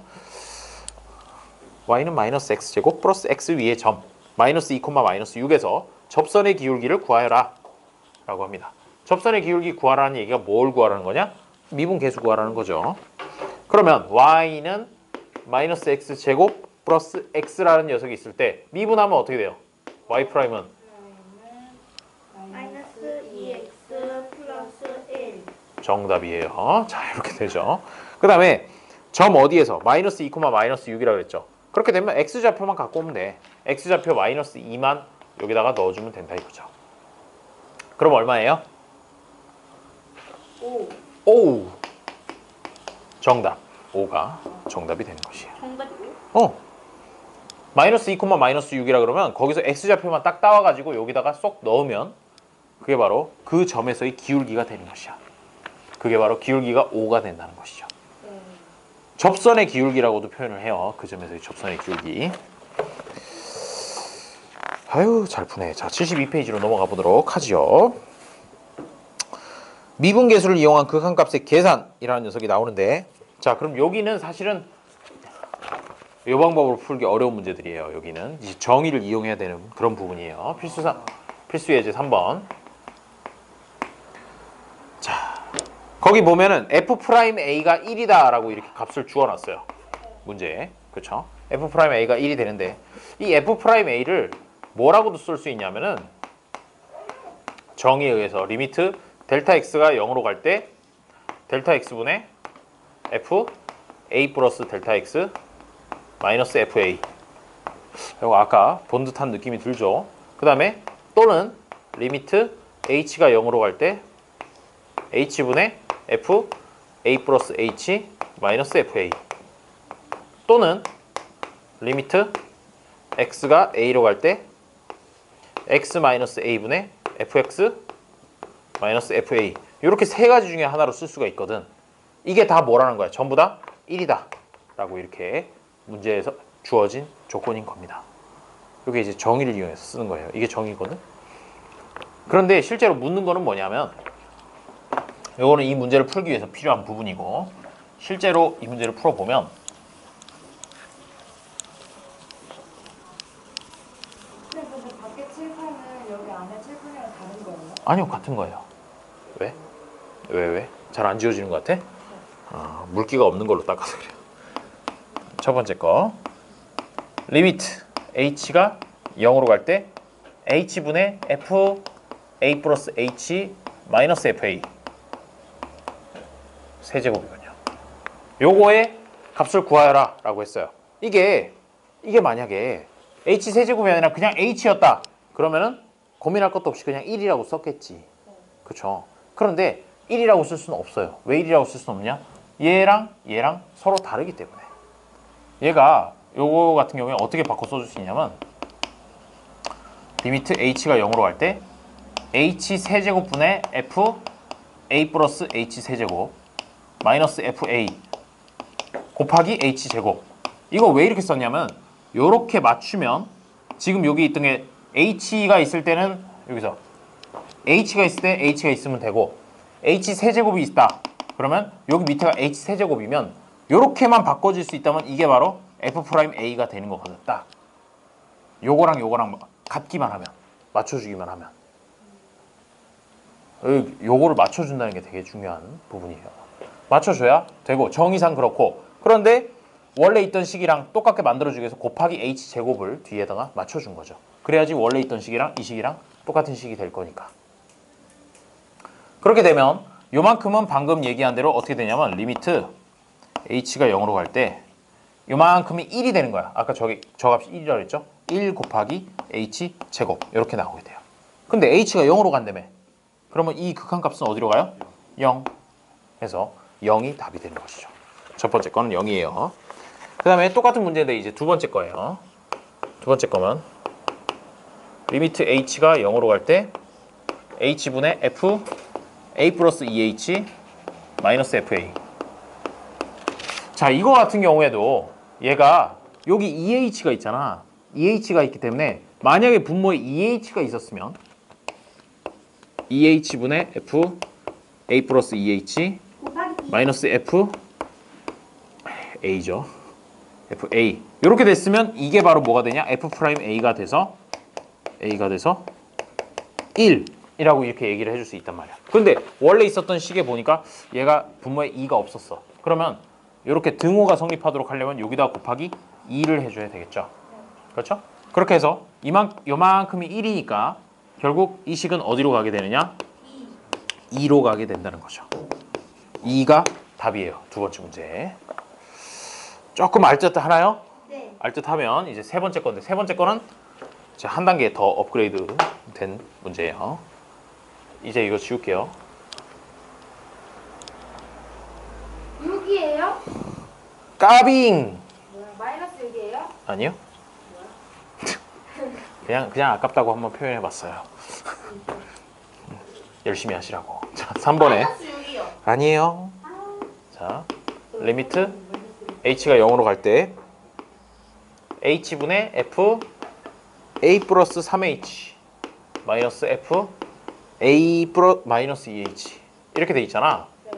Speaker 1: y는 마이너스 x제곱 플러스 x 위의 점 마이너스 2, 마이너스 6에서 접선의 기울기를 구하여라 라고 합니다. 접선의 기울기 구하라는 얘기가 뭘 구하라는 거냐? 미분 계수 구하라는 거죠. 그러면 y는 마이너스 x제곱 플러스 x라는 녀석이 있을 때 미분하면 어떻게 돼요? y 프라임은
Speaker 3: 마이너스 2x 플러스 1.
Speaker 1: 정답이에요. 자, 이렇게 되죠. 그 다음에 점 어디에서 마이너스 2, 마이너스 6이라고 그랬죠. 그렇게 되면 x좌표만 갖고 오면 돼. x좌표 마이너스 2만 여기다가 넣어주면 된다 이거죠. 그럼 얼마예요?
Speaker 3: 5.
Speaker 1: 5. 정답. 5가 정답이 되는 것이에요.
Speaker 3: 정답이요?
Speaker 1: 마이너스 2, 마이너스 6이라 그러면 거기서 x좌표만 딱 따와가지고 여기다가 쏙 넣으면 그게 바로 그 점에서의 기울기가 되는 것이야. 그게 바로 기울기가 5가 된다는 것이죠. 접선의 기울기라고도 표현을 해요. 그 점에서의 접선의 기울기. 아유, 잘 푸네. 자, 72페이지로 넘어가 보도록 하죠. 미분계수를 이용한 극한값의 계산이라는 녀석이 나오는데, 자, 그럼 여기는 사실은 이 방법으로 풀기 어려운 문제들이에요. 여기는 이제 정의를 이용해야 되는 그런 부분이에요. 필수 예제 3번. 자, 거기 보면은 f'A가 1이다 라고 이렇게 값을 주어놨어요. 문제에. 그쵸? f'A가 1이 되는데 이 f'A를 뭐라고도 쓸 수 있냐면은 정의에 의해서 리미트 델타 x가 0으로 갈 때 델타 x분의 f a 플러스 델타 x 마이너스 fa. 이거 아까 본 듯한 느낌이 들죠. 그 다음에 또는 리미트 h가 0으로 갈 때 h분의 f a 플러스 h 마이너스 fa. 또는 리미트 x가 a로 갈 때 x 마이너스 a분의 fx 마이너스 fa. 이렇게 세 가지 중에 하나로 쓸 수가 있거든. 이게 다 뭐라는 거야? 전부 다 1이다 라고 이렇게 문제에서 주어진 조건인 겁니다. 이게 이제 정의를 이용해서 쓰는 거예요. 이게 정의거든. 그런데 실제로 묻는 거는 뭐냐면 이거는 이 문제를 풀기 위해서 필요한 부분이고, 실제로 이 문제를 풀어보면
Speaker 2: 근데 밖에 칠판은 여기 안에 칠판이랑 다른 거예요?
Speaker 1: 아니요, 같은 거예요. 왜? 왜? 잘 안 지워지는 것 같아? 물기가 없는 걸로 닦아서 그래요. 첫 번째 거 리미트 h가 0으로 갈 때 h분의 f a 플러스 h 마이너스 fa 세제곱이군요. 요거의 값을 구하여라 라고 했어요. 이게 만약에 h 세제곱이 아니라 그냥 h였다 그러면은 고민할 것도 없이 그냥 1이라고 썼겠지. 그쵸? 그런데 1이라고 쓸 수는 없어요. 왜 1이라고 쓸 수는 없냐? 얘랑 서로 다르기 때문에. 얘가 요거 같은 경우에 어떻게 바꿔 써줄 수 있냐면 리미트 h가 0으로 갈 때 h 세제곱분의 f a 플러스 h 세제곱 마이너스 fa 곱하기 h 제곱. 이거 왜 이렇게 썼냐면 요렇게 맞추면 지금 여기 있던 게 h가 있을 때는 여기서 h가 있을 때 h가 있으면 되고 h 세제곱이 있다 그러면 여기 밑에가 h 세제곱이면 요렇게만 바꿔줄 수 있다면 이게 바로 f'A가 되는 거거든. 딱 요거랑 같기만 하면, 맞춰주기만 하면, 요거를 맞춰준다는 게 되게 중요한 부분이에요. 맞춰줘야 되고 정의상 그렇고, 그런데 원래 있던 식이랑 똑같게 만들어주기 위해서 곱하기 h 제곱을 뒤에다가 맞춰준 거죠. 그래야지 원래 있던 식이랑 이 식이랑 똑같은 식이 될 거니까. 그렇게 되면 요만큼은 방금 얘기한 대로 어떻게 되냐면 리미트 h가 0으로 갈 때 요만큼이 1이 되는 거야. 아까 저 값이 1이라고 했죠? 1 곱하기 h 제곱 이렇게 나오게 돼요. 근데 h가 0으로 간다며. 그러면 이 극한값은 어디로 가요? 0. 해서 0이 답이 되는 것이죠. 첫 번째 거는 0이에요. 그 다음에 똑같은 문제인데 이제 두 번째 거예요. 두 번째 거면 리미트 h가 0으로 갈 때 h분의 f a 플러스 2h 마이너스 fa. 자, 이거 같은 경우에도 얘가 여기 2h가 있잖아. 2h가 있기 때문에 만약에 분모에 2h가 있었으면 2h분의 f a 플러스 2h 마이너스 f a죠. fa 이렇게 됐으면 이게 바로 뭐가 되냐? f'A가 돼서 1이라고 이렇게 얘기를 해줄 수 있단 말이야. 근데 원래 있었던 식에 보니까 얘가 분모에 2가 없었어. 그러면 이렇게 등호가 성립하도록 하려면 여기다 곱하기 2를 해줘야 되겠죠. 그렇죠? 그렇게 해서 요만큼이 1이니까 결국 이 식은 어디로 가게 되느냐? 2로 가게 된다는 거죠. 2가 답이에요. 두 번째 문제. 조금 알듯 하나요?
Speaker 3: 네.
Speaker 1: 알듯 하면 이제 세 번째 건데 세 번째 거는 이제 한 단계 더 업그레이드 된 문제예요. 이제 이거 지울게요.
Speaker 2: 6이에요?
Speaker 1: 까빙!
Speaker 2: 뭐야, 마이너스 6이에요?
Speaker 1: 아니요? 그냥 아깝다고 한번 표현해 봤어요. 열심히 하시라고. 자, 3번에
Speaker 3: 마이너스 6이요.
Speaker 1: 아니에요. 자, 리미트 h가 0으로 갈 때 h분의 f a 플러스 3h 마이너스 f a 마이너스 2h 이렇게 돼 있잖아.
Speaker 2: 네.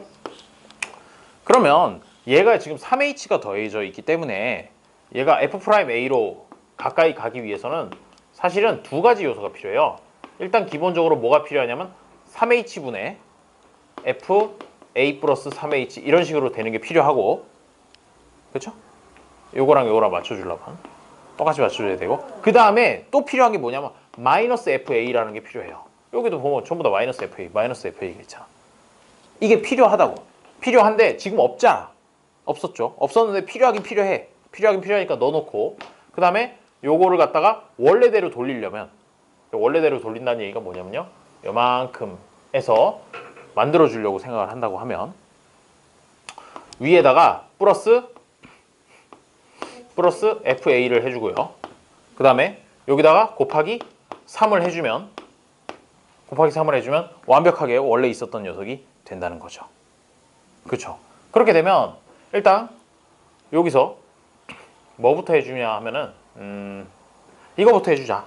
Speaker 1: 그러면 얘가 지금 3h가 더해져 있기 때문에 얘가 f'a로 가까이 가기 위해서는 사실은 두 가지 요소가 필요해요. 일단 기본적으로 뭐가 필요하냐면 3h분의 f a 플러스 3h 이런 식으로 되는 게 필요하고, 그렇죠? 요거랑 요거랑 맞춰주려면 똑같이 맞춰줘야 되고, 그 다음에 또 필요한 게 뭐냐면 마이너스 fa라는 게 필요해요. 여기도 보면 전부 다 마이너스 fa가 있잖아. 이게 필요하다고. 필요한데 지금 없잖아. 없었죠. 없었는데 필요하긴 필요해. 필요하긴 필요하니까 넣어놓고, 그 다음에 요거를 갖다가 원래대로 돌리려면, 원래대로 돌린다는 얘기가 뭐냐면요, 요만큼에서 만들어 주려고 생각을 한다고 하면 위에다가 플러스 FA를 해주고요. 그 다음에 여기다가 곱하기 3을 해주면 완벽하게 원래 있었던 녀석이 된다는 거죠. 그렇죠? 그렇게 되면 일단 여기서 뭐부터 해주냐 하면은 이거부터 해주자.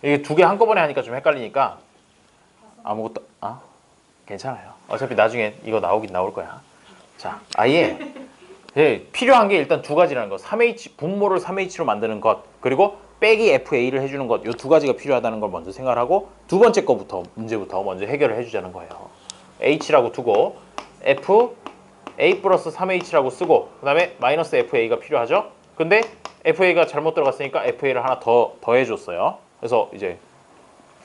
Speaker 1: 이게 두 개 한꺼번에 하니까 좀 헷갈리니까 아무것도 괜찮아요. 어차피 나중에 이거 나오긴 나올 거야. 자, 아예 필요한 게 일단 두 가지라는 거. 3H 분모를 3H로 만드는 것, 그리고 빼기 FA를 해주는 것, 이 두 가지가 필요하다는 걸 먼저 생각을 하고 두 번째 거부터 문제부터 먼저 해결을 해주자는 거예요. H라고 두고 F A 플러스 3H라고 쓰고, 그 다음에 마이너스 FA가 필요하죠. 근데 FA가 잘못 들어갔으니까 FA를 하나 더 더해줬어요. 그래서 이제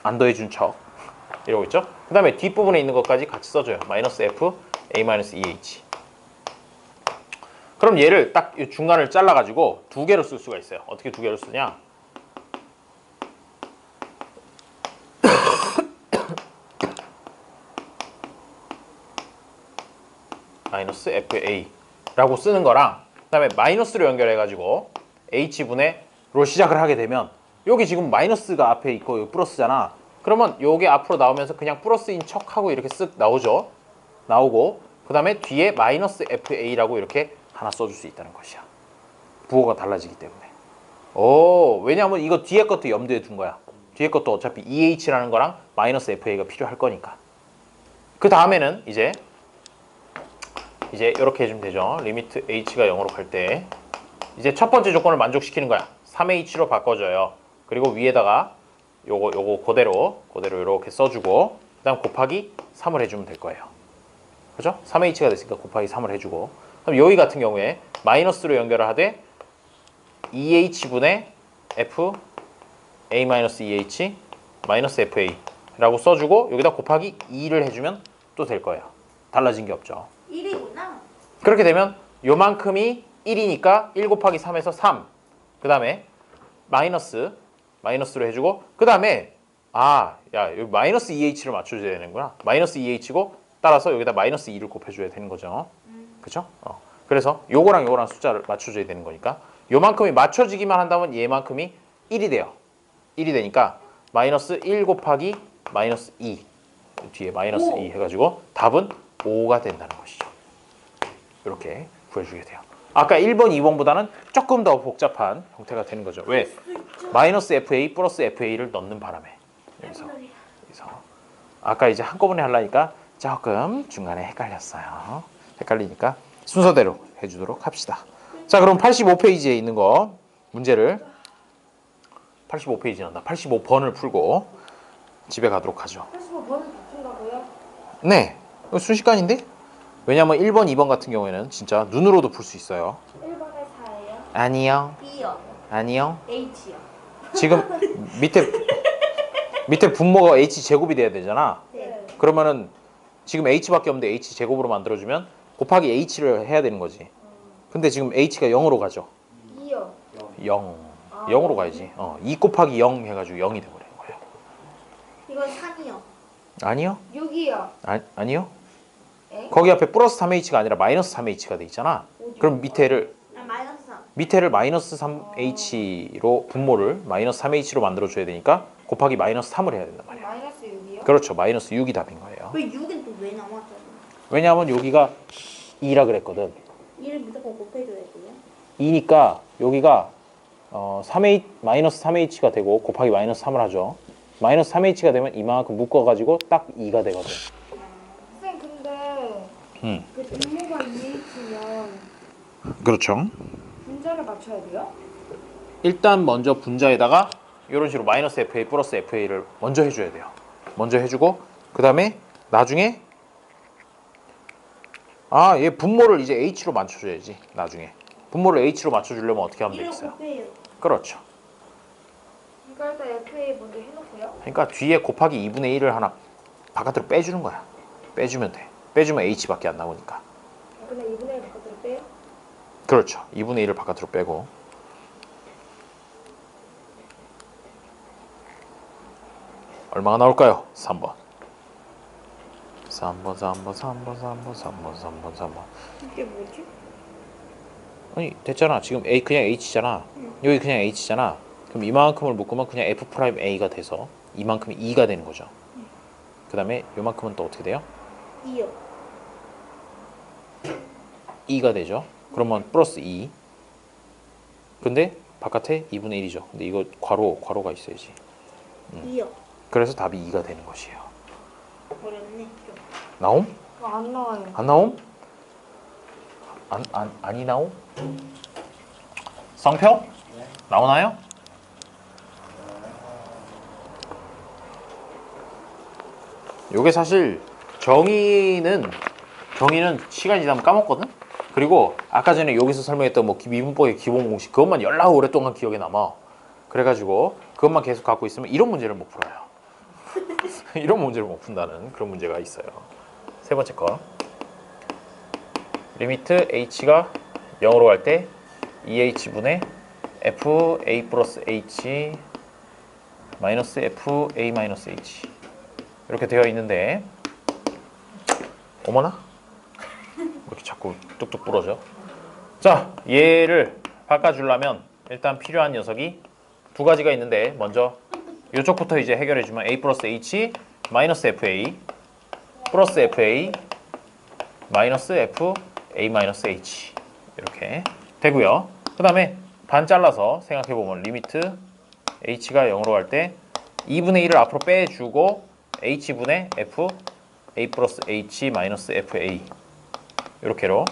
Speaker 1: 안 더해준 척 이러고 있죠. 그 다음에 뒷부분에 있는 것까지 같이 써줘요. 마이너스 F A 마이너스 2H. 그럼 얘를 딱 중간을 잘라가지고 두 개로 쓸 수가 있어요. 어떻게 두 개로 쓰냐? 마이너스 FA라고 쓰는 거랑, 그 다음에 마이너스로 연결해가지고 H분의로 시작을 하게 되면 여기 지금 마이너스가 앞에 있고 여기 플러스잖아. 그러면 요게 앞으로 나오면서 그냥 플러스인 척하고 이렇게 쓱 나오죠. 나오고 그 다음에 뒤에 마이너스 FA라고 이렇게 하나 써줄 수 있다는 것이야. 부호가 달라지기 때문에. 왜냐하면 이거 뒤에 것도 염두에 둔 거야. 뒤에 것도 어차피 EH라는 거랑 마이너스 FA가 필요할 거니까. 그 다음에는 이제 이렇게 해주면 되죠. 리미트 H가 0으로 갈 때 이제 첫 번째 조건을 만족시키는 거야. 3H로 바꿔줘요. 그리고 위에다가 요거 그대로 이렇게 써주고, 그 다음 곱하기 3을 해주면 될 거예요. 그죠? 3H가 됐으니까 곱하기 3을 해주고, 그럼 여기 같은 경우에 마이너스로 연결을 하되 2H분의 F A-2H 마이너스 FA 라고 써주고 여기다 곱하기 2를 해주면 또 될 거예요. 달라진 게 없죠.
Speaker 3: 1이구나.
Speaker 1: 그렇게 되면 요만큼이 1이니까 1 곱하기 3에서 3. 그 다음에 마이너스로 해주고, 그 다음에 여기 마이너스 2H를 맞춰줘야 되는구나. 마이너스 2H고 따라서 여기다 마이너스 2를 곱해줘야 되는 거죠. 그쵸? 그래서 요거랑 숫자를 맞춰줘야 되는 거니까 요만큼이 맞춰지기만 한다면 얘만큼이 1이 돼요. 1이 되니까 마이너스 1 곱하기 마이너스 2 뒤에 마이너스 2 해가지고 답은 5가 된다는 것이죠. 이렇게 구해주게 돼요. 아까 1번, 2번보다는 조금 더 복잡한 형태가 되는 거죠. 왜? 마이너스 FA 플러스 FA를 넣는 바람에. 여기서 아까 이제 한꺼번에 하려니까 조금 중간에 헷갈렸어요. 헷갈리니까 순서대로 해주도록 합시다. 자, 그럼 85페이지에 있는 거 문제를 85페이지 난다. 85번을 풀고 집에 가도록 하죠.
Speaker 2: 85번을 바꾼다고요?
Speaker 1: 네, 이거 순식간인데? 왜냐면 1번, 2번 같은 경우에는 진짜 눈으로도 풀 수 있어요.
Speaker 2: 1번에 4예요?
Speaker 1: 아니요.
Speaker 3: B요.
Speaker 1: 아니요.
Speaker 3: H요.
Speaker 1: 지금 밑에 분모가 h 제곱이 돼야 되잖아.
Speaker 3: 네.
Speaker 1: 그러면은 지금 h밖에 없는데 h 제곱으로 만들어주면 곱하기 h를 해야 되는 거지. 근데 지금 h가 0으로 가죠.
Speaker 2: 2요.
Speaker 1: 0. 0으로 가야지. 2 곱하기 0 해가지고 0이 돼버리는 거예요.
Speaker 3: 이건 3이요.
Speaker 1: 아니요?
Speaker 2: 6이요.
Speaker 1: 아니요?
Speaker 2: 에?
Speaker 1: 거기 앞에 플러스 3h가 아니라 마이너스 3h가 돼 있잖아. 그럼 밑에를
Speaker 3: 마이너스 3.
Speaker 1: 마이너스 3h로 분모를 마이너스 3h로 만들어줘야 되니까 곱하기 마이너스 3을 해야 된단 말이야.
Speaker 2: 마이너스 6이요?
Speaker 1: 그렇죠. 마이너스 6이 답인 거예요.
Speaker 3: 왜 6은 또 왜 남았죠?
Speaker 1: 왜냐하면 여기가 2라 그랬거든.
Speaker 3: 2를 무조건 곱해줘야 돼요.
Speaker 1: 2니까 여기가 마이너스 3h가 되고 곱하기 마이너스 3을 하죠. 마이너스 3h가 되면 이만큼 묶어가지고 딱 2가 되거든.
Speaker 2: 쌤 근데 그 분모가 2h면
Speaker 1: 그렇죠.
Speaker 2: 분자를 맞춰야 돼요?
Speaker 1: 일단 먼저 분자에다가 이런 식으로 마이너스 fa 플러스 fa를 먼저 해줘야 돼요. 먼저 해주고 그 다음에 나중에 얘 분모를 이제 h로 맞춰줘야지. 나중에 분모를 h로 맞춰주려면 어떻게 하면
Speaker 3: 1을
Speaker 1: 되겠어요?
Speaker 3: 곱해요.
Speaker 1: 그렇죠.
Speaker 2: 그러니까 일단 FA 먼저 해놓고요.
Speaker 1: 그러니까 뒤에 곱하기 2분의 1을 하나 바깥으로 빼주는 거야. 빼주면 돼. 빼주면 h밖에 안 나오니까.
Speaker 2: 근데 2분의 1 바깥으로 빼요?
Speaker 1: 그렇죠. 2분의 1을 바깥으로 빼고 얼마가 나올까요? 3번. 3번.
Speaker 3: 이게 뭐지?
Speaker 1: 아니 됐잖아. 지금 A 그냥 H잖아. 여기 그냥 H잖아. 그럼 이만큼을 묶으면 그냥 F'A가 돼서 이만큼이 2가 되는 거죠. 그 다음에 요만큼은 또 어떻게 돼요?
Speaker 3: 2요.
Speaker 1: 2가 되죠. 그러면 플러스 2. 근데 바깥에 2분의 1이죠. 근데 이거 괄호가 있어야지.
Speaker 3: 2요.
Speaker 1: 그래서 답이 2가 되는 것이에요.
Speaker 3: 어렵네. 좀.
Speaker 1: 나옴?
Speaker 2: 안 나와요.
Speaker 1: 안 나옴? 아니 나옴? 성표? 나오나요? 요게 사실 정의는 시간이 지나면 까먹거든? 그리고 아까 전에 여기서 설명했던 뭐 미분법의 기본 공식 그것만 연락 오랫동안 기억에 남아. 그래가지고 그것만 계속 갖고 있으면 이런 문제를 못 풀어요. 이런 문제를 못 푼다는 그런 문제가 있어요. 세 번째 거. 리미트 h가 0으로 갈 때 2h분의 fa 플러스 h 마이너스 fa 마이너스 h 이렇게 되어 있는데 어머나? 왜 이렇게 자꾸 뚝뚝 부러져? 자, 얘를 바꿔주려면 일단 필요한 녀석이 두 가지가 있는데 먼저 이쪽부터 이제 해결해주면 a 플러스 h 마이너스 fa 플러스 fa 마이너스 fa 마이너스 h 이렇게 되고요. 그 다음에 반 잘라서 생각해보면 리미트 h가 0으로 갈 때 2분의 1을 앞으로 빼주고 h분의 f a 플러스 h 마이너스 fa 이렇게로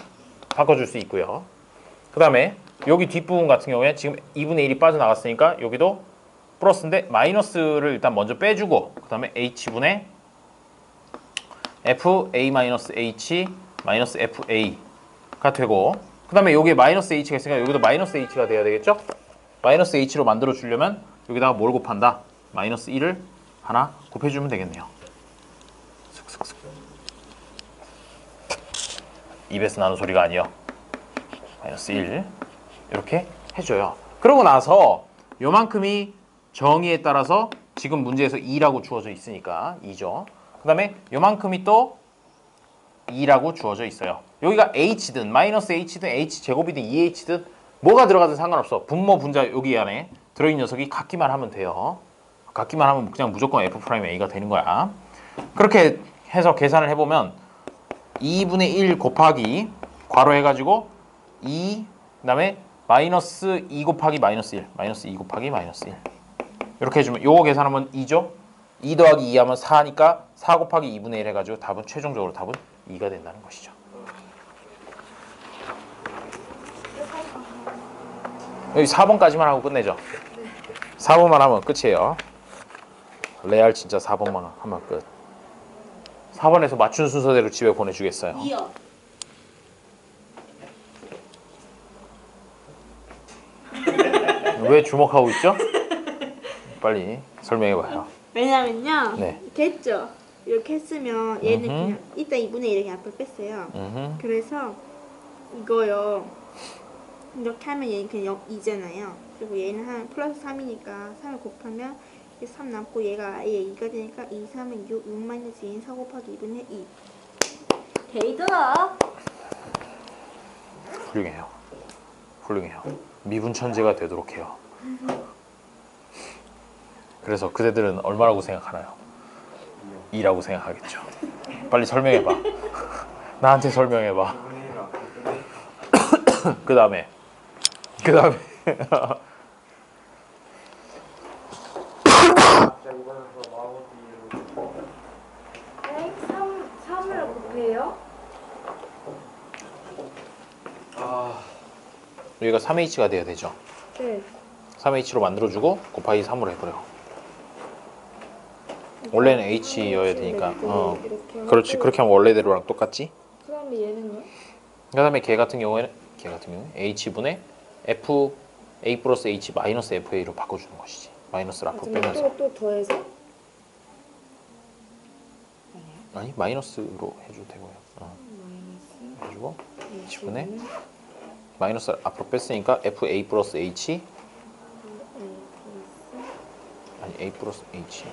Speaker 1: 바꿔줄 수 있고요. 그 다음에 여기 뒷부분 같은 경우에 지금 2분의 1이 빠져나갔으니까 여기도 플러스인데 마이너스를 일단 먼저 빼주고 그 다음에 h분의 fa 마이너스 h 마이너스 fa가 되고 그 다음에 여기에 마이너스 h가 있으니까 여기도 마이너스 h가 돼야 되겠죠? 마이너스 h로 만들어 주려면 여기다가 뭘 곱한다? 마이너스 1을 하나 곱해주면 되겠네요. 슥슥슥. 입에서 나는 소리가 아니요. 마이너스 1 이렇게 해줘요. 그러고 나서 요만큼이 정의에 따라서 지금 문제에서 2라고 주어져 있으니까 2죠. 그 다음에 요만큼이 또 2라고 주어져 있어요. 여기가 h든 마이너스 h든 h제곱이든 2h든 뭐가 들어가든 상관없어. 분모 분자 여기 안에 들어있는 녀석이 같기만 하면 돼요. 같기만 하면 그냥 무조건 F'A가 되는 거야. 그렇게 해서 계산을 해보면 2분의 1 곱하기 괄호 해가지고 2 그다음에 마이너스 2 곱하기 마이너스 1 마이너스 2 곱하기 마이너스 1 이렇게 해주면 요거 계산하면 2죠. 2 더하기 2 하면 4니까 4 곱하기 2분의 1 해가지고 답은 최종적으로 답은 2가 된다는 것이죠. 여기 4번까지만 하고 끝내죠. 4번만 하면 끝이에요. 레알 진짜 4번만 하면 끝. 4번에서 맞춘 순서대로 집에 보내주겠어요.
Speaker 3: 2요.
Speaker 1: 왜 주목하고 있죠? 빨리 설명해봐요.
Speaker 3: 왜냐면요.
Speaker 1: 네.
Speaker 3: 이렇게 했죠. 이렇게 했으면 얘는
Speaker 1: 음흠.
Speaker 3: 그냥 이따 2분의 1 이렇게 앞을 뺐어요.
Speaker 1: 음흠.
Speaker 3: 그래서 이거요. 이렇게 하면 얘는 그냥 2잖아요. 그리고 얘는 한 플러스 3이니까 3을 곱하면 3 남고 얘가 아예 2가 되니까 2, 3은 6, 6 마이너스 2는 4 곱하기 2분의 2. 데이더라.
Speaker 1: 훌륭해요. 훌륭해요. 미분 천재가 되도록 해요. 그래서 그대들은 얼마라고 생각하나요? 2라고 생각하겠죠. 빨리 설명해봐. 나한테 설명해봐. 그 다음에
Speaker 2: 네? 3을 곱해요?
Speaker 1: 여기가 3H가 돼야 되죠.
Speaker 2: 네.
Speaker 1: 3H로 만들어주고 곱하기 3으로 해버려. 원래는 H여야 되니까.
Speaker 2: 이렇게 하고,
Speaker 1: 그렇지. 그렇게 하면 원래대로랑 똑같지.
Speaker 2: 그 다음에 얘는요?
Speaker 1: 그 다음에 걔 같은 경우에는 H분의 F A 플러스 H 마이너스 FA로 바꿔주는 것이지. 마이너스를 앞으로 빼면서.
Speaker 2: 또 더해서?
Speaker 1: 아니 마이너스로 해줘도 되고요. 해주고 H분의 마이너스 앞으로 뺐으니까 F A 플러스 H 아니 A 플러스 H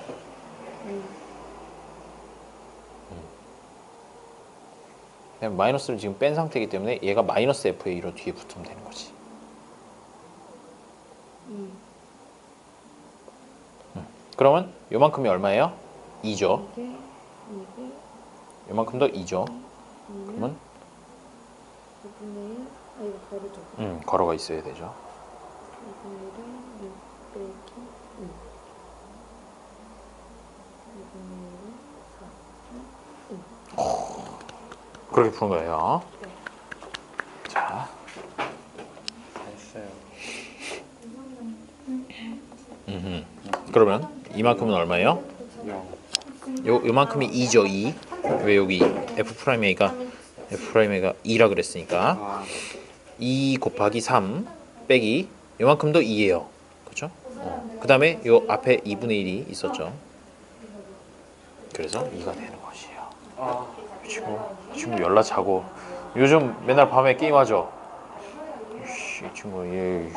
Speaker 1: 그냥 마이너스를 지금 뺀 상태이기 때문에 얘가 마이너스 FA로 뒤에 붙으면 되는 거지. 그러면 요만큼이 얼마예요? 2죠.
Speaker 2: 이게
Speaker 1: 요만큼도 2죠. 그러면
Speaker 2: 2분의 1, 이거 거르죠.
Speaker 1: 걸어가 있어야 되죠.
Speaker 2: 2분의 1은 6 빼기 2. 2분의 1은 4.
Speaker 1: 그렇게 푸는 거예요. 자,
Speaker 4: 됐어요.
Speaker 1: 그러면 이만큼은 얼마예요?
Speaker 4: 0.
Speaker 1: 요만큼이 2죠. 2. 왜 여기 F'A가 2라 그랬으니까
Speaker 4: 아,
Speaker 1: 2 곱하기 3 빼기 요만큼도 2예요. 그렇죠? 그 다음에 요 앞에 2분의 1이 있었죠. 그래서 2가 되는 것이에요. 이 친구 연락 자고 요즘 맨날 밤에 게임하죠. 이 친구 얘